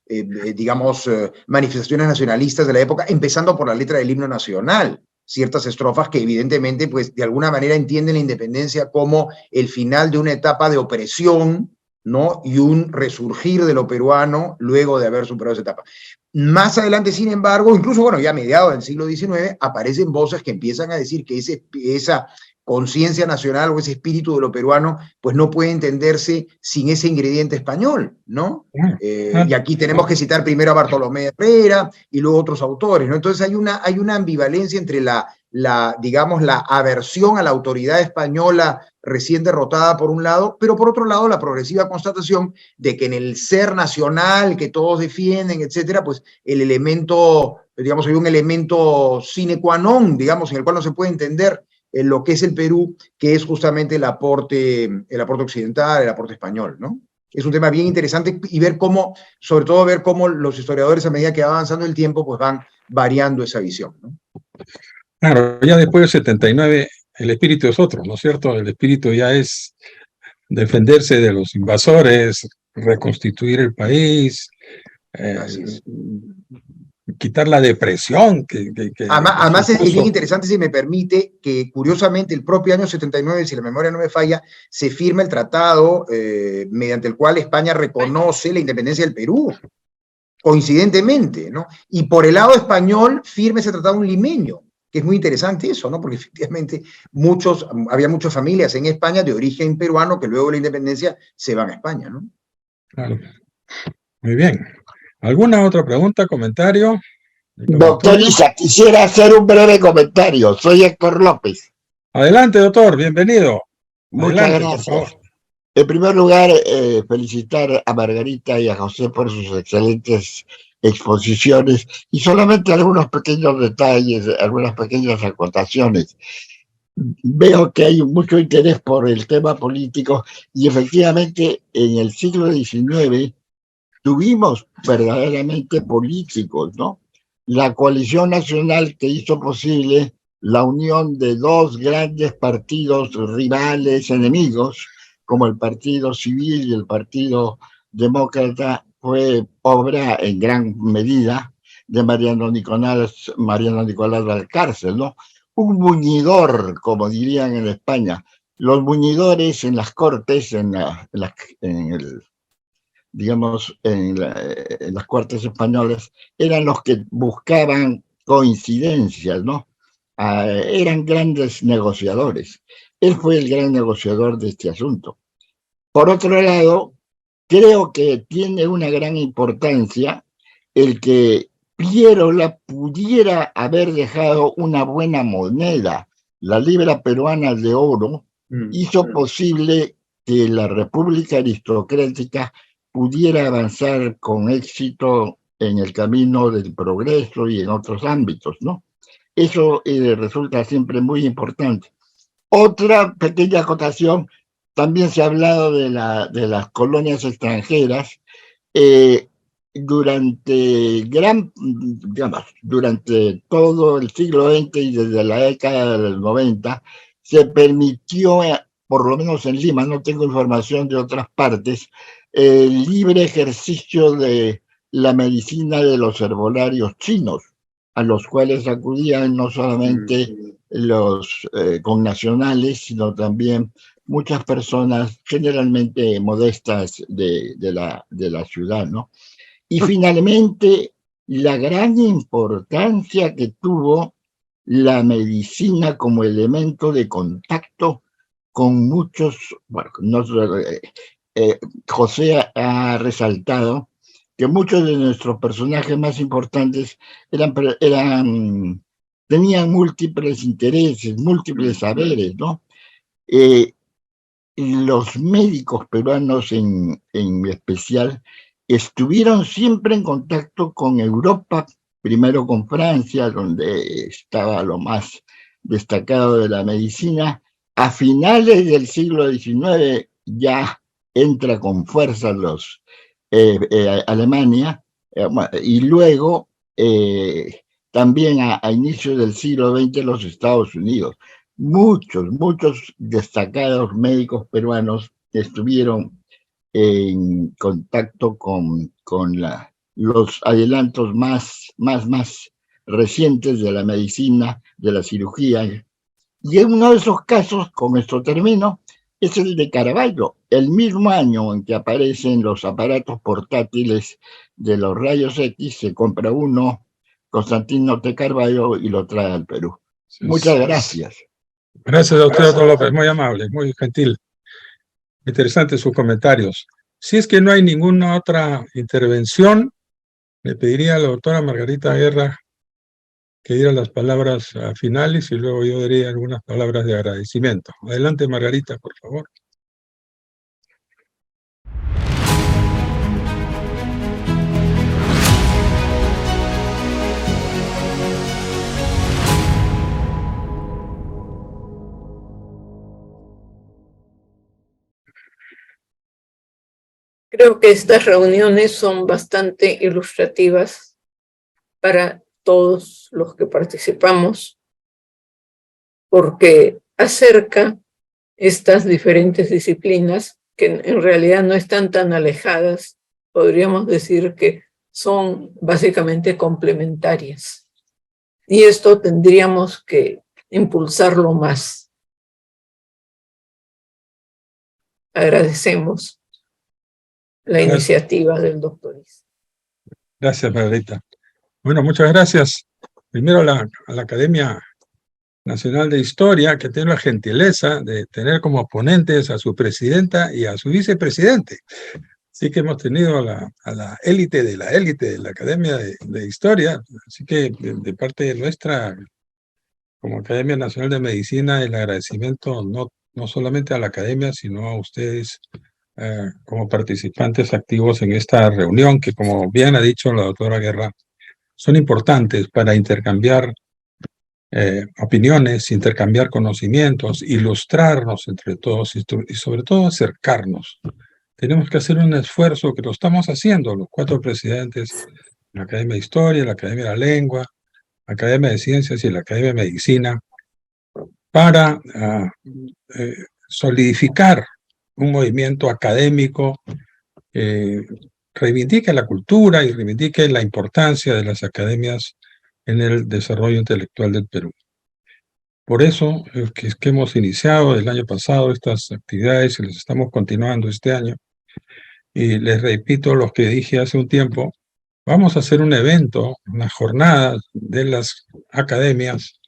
digamos, manifestaciones nacionalistas de la época, empezando por la letra del himno nacional, ciertas estrofas que evidentemente, pues, de alguna manera entienden la independencia como el final de una etapa de opresión, ¿no? Y un resurgir de lo peruano luego de haber superado esa etapa. Más adelante, sin embargo, incluso, bueno, ya a mediados del siglo XIX, aparecen voces que empiezan a decir que esa conciencia nacional o ese espíritu de lo peruano, pues no puede entenderse sin ese ingrediente español, ¿no? Y aquí tenemos que citar primero a Bartolomé Herrera y luego otros autores, ¿no? Entonces hay una ambivalencia entre digamos, la aversión a la autoridad española recién derrotada por un lado, pero por otro lado la progresiva constatación de que en el ser nacional que todos defienden, etcétera, pues el elemento, digamos, hay un elemento sine qua non, digamos, en el cual no se puede entender lo que es el Perú, que es justamente el aporte occidental, el aporte español, ¿no? Es un tema bien interesante y ver cómo, sobre todo ver cómo los historiadores a medida que va avanzando el tiempo, pues van variando esa visión, ¿no? Claro, ya después del 79 el espíritu es otro, ¿no es cierto? El espíritu ya es defenderse de los invasores, reconstituir el país, quitar la depresión que Además es bien supuso. interesante, si me permite, que curiosamente el propio año 79, si la memoria no me falla, se firma el tratado mediante el cual España reconoce la independencia del Perú, coincidentemente, ¿no? Y por el lado español firma ese tratado un limeño, que es muy interesante eso, ¿no? Porque efectivamente había muchas familias en España de origen peruano que luego de la independencia se van a España, ¿no? Claro. Muy bien. ¿Alguna otra pregunta, comentario? Doctor Isa, quisiera hacer un breve comentario. Soy Héctor López. Adelante, doctor, bienvenido. Muchas Adelante, por gracias. favor. En primer lugar, felicitar a Margarita y a José por sus excelentes exposiciones y solamente algunos pequeños detalles, algunas pequeñas acotaciones. Veo que hay mucho interés por el tema político y efectivamente en el siglo XIX tuvimos verdaderamente políticos, ¿no? La coalición nacional que hizo posible la unión de dos grandes partidos rivales, enemigos, como el Partido Civil y el Partido Demócrata, fue obra en gran medida de Mariano Nicolás Valcárcel, ¿no? Un muñidor, como dirían en España. Los muñidores en las cortes, en el digamos, en las cortes españolas, eran los que buscaban coincidencias, ¿no? Eran grandes negociadores. Él fue el gran negociador de este asunto. Por otro lado, creo que tiene una gran importancia el que Pierola pudiera haber dejado una buena moneda. La libra peruana de oro hizo posible que la República Aristocrática pudiera avanzar con éxito en el camino del progreso y en otros ámbitos, ¿no? Eso resulta siempre muy importante. Otra pequeña acotación, también se ha hablado de las colonias extranjeras. Durante todo el siglo XX y desde la década del 90, se permitió, por lo menos en Lima, no tengo información de otras partes, el libre ejercicio de la medicina de los herbolarios chinos, a los cuales acudían no solamente los connacionales, sino también muchas personas generalmente modestas de la ciudad, ¿no? Y finalmente, la gran importancia que tuvo la medicina como elemento de contacto con muchos, bueno, José ha resaltado que muchos de nuestros personajes más importantes tenían múltiples intereses, múltiples saberes, ¿no? Los médicos peruanos en especial estuvieron siempre en contacto con Europa, primero con Francia, donde estaba lo más destacado de la medicina. A finales del siglo XIX ya entra con fuerza Alemania, y luego también a inicios del siglo XX los Estados Unidos. Muchos destacados médicos peruanos estuvieron en contacto con los adelantos más recientes de la medicina, de la cirugía. Y en uno de esos casos, con esto termino, es el de Caravaggio. El mismo año en que aparecen los aparatos portátiles de los rayos X, se compra uno, Constantino T. Caravaggio, y lo trae al Perú. Muchas gracias. Gracias, doctor López, muy amable, muy gentil. Interesantes sus comentarios. Si es que no hay ninguna otra intervención, le pediría a la doctora Margarita Guerra que diera las palabras finales y luego yo diría algunas palabras de agradecimiento. Adelante, Margarita, por favor. Creo que estas reuniones son bastante ilustrativas para todos los que participamos, porque acerca estas diferentes disciplinas que en realidad no están tan alejadas. Podríamos decir que son básicamente complementarias. Y esto tendríamos que impulsarlo más. Agradecemos la iniciativa del doctor Isa. Gracias, Margarita. Bueno, muchas gracias. Primero a la Academia Nacional de Historia, que tiene la gentileza de tener como ponentes a su presidenta y a su vicepresidente. Así que hemos tenido a la élite de la Academia de Historia. Así que de parte de nuestra, como Academia Nacional de Medicina, el agradecimiento no solamente a la Academia, sino a ustedes como participantes activos en esta reunión, que como bien ha dicho la doctora Guerra, son importantes para intercambiar opiniones, intercambiar conocimientos, ilustrarnos entre todos y sobre todo acercarnos. Tenemos que hacer un esfuerzo que lo estamos haciendo los 4 presidentes, la Academia de Historia, la Academia de la Lengua, la Academia de Ciencias y la Academia de Medicina, para solidificar un movimiento académico que reivindique la cultura y reivindique la importancia de las academias en el desarrollo intelectual del Perú. Por eso es que hemos iniciado el año pasado estas actividades y las estamos continuando este año. Y les repito lo que dije hace un tiempo, vamos a hacer un evento, una jornada de las academias,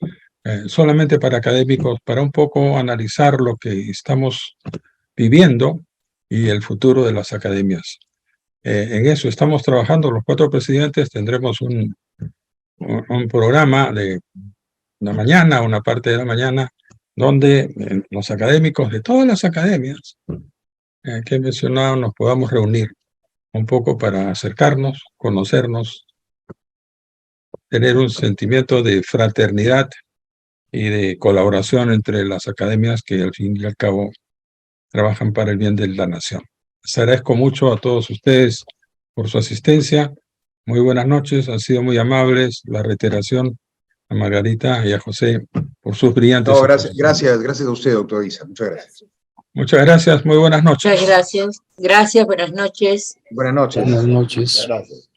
solamente para académicos, para un poco analizar lo que estamos viviendo y el futuro de las academias. En eso estamos trabajando los 4 presidentes, tendremos un programa de una mañana, una parte de la mañana, donde los académicos de todas las academias que he mencionado nos podamos reunir un poco para acercarnos, conocernos, tener un sentimiento de fraternidad y de colaboración entre las academias que al fin y al cabo trabajan para el bien de la nación. Les agradezco mucho a todos ustedes por su asistencia. Muy buenas noches, han sido muy amables. La reiteración a Margarita y a José por sus brillantes. No, gracias a usted, doctor Isa. Muchas gracias. Muchas gracias, muy buenas noches. Muchas gracias. Gracias, buenas noches. Buenas noches. Buenas noches. Gracias.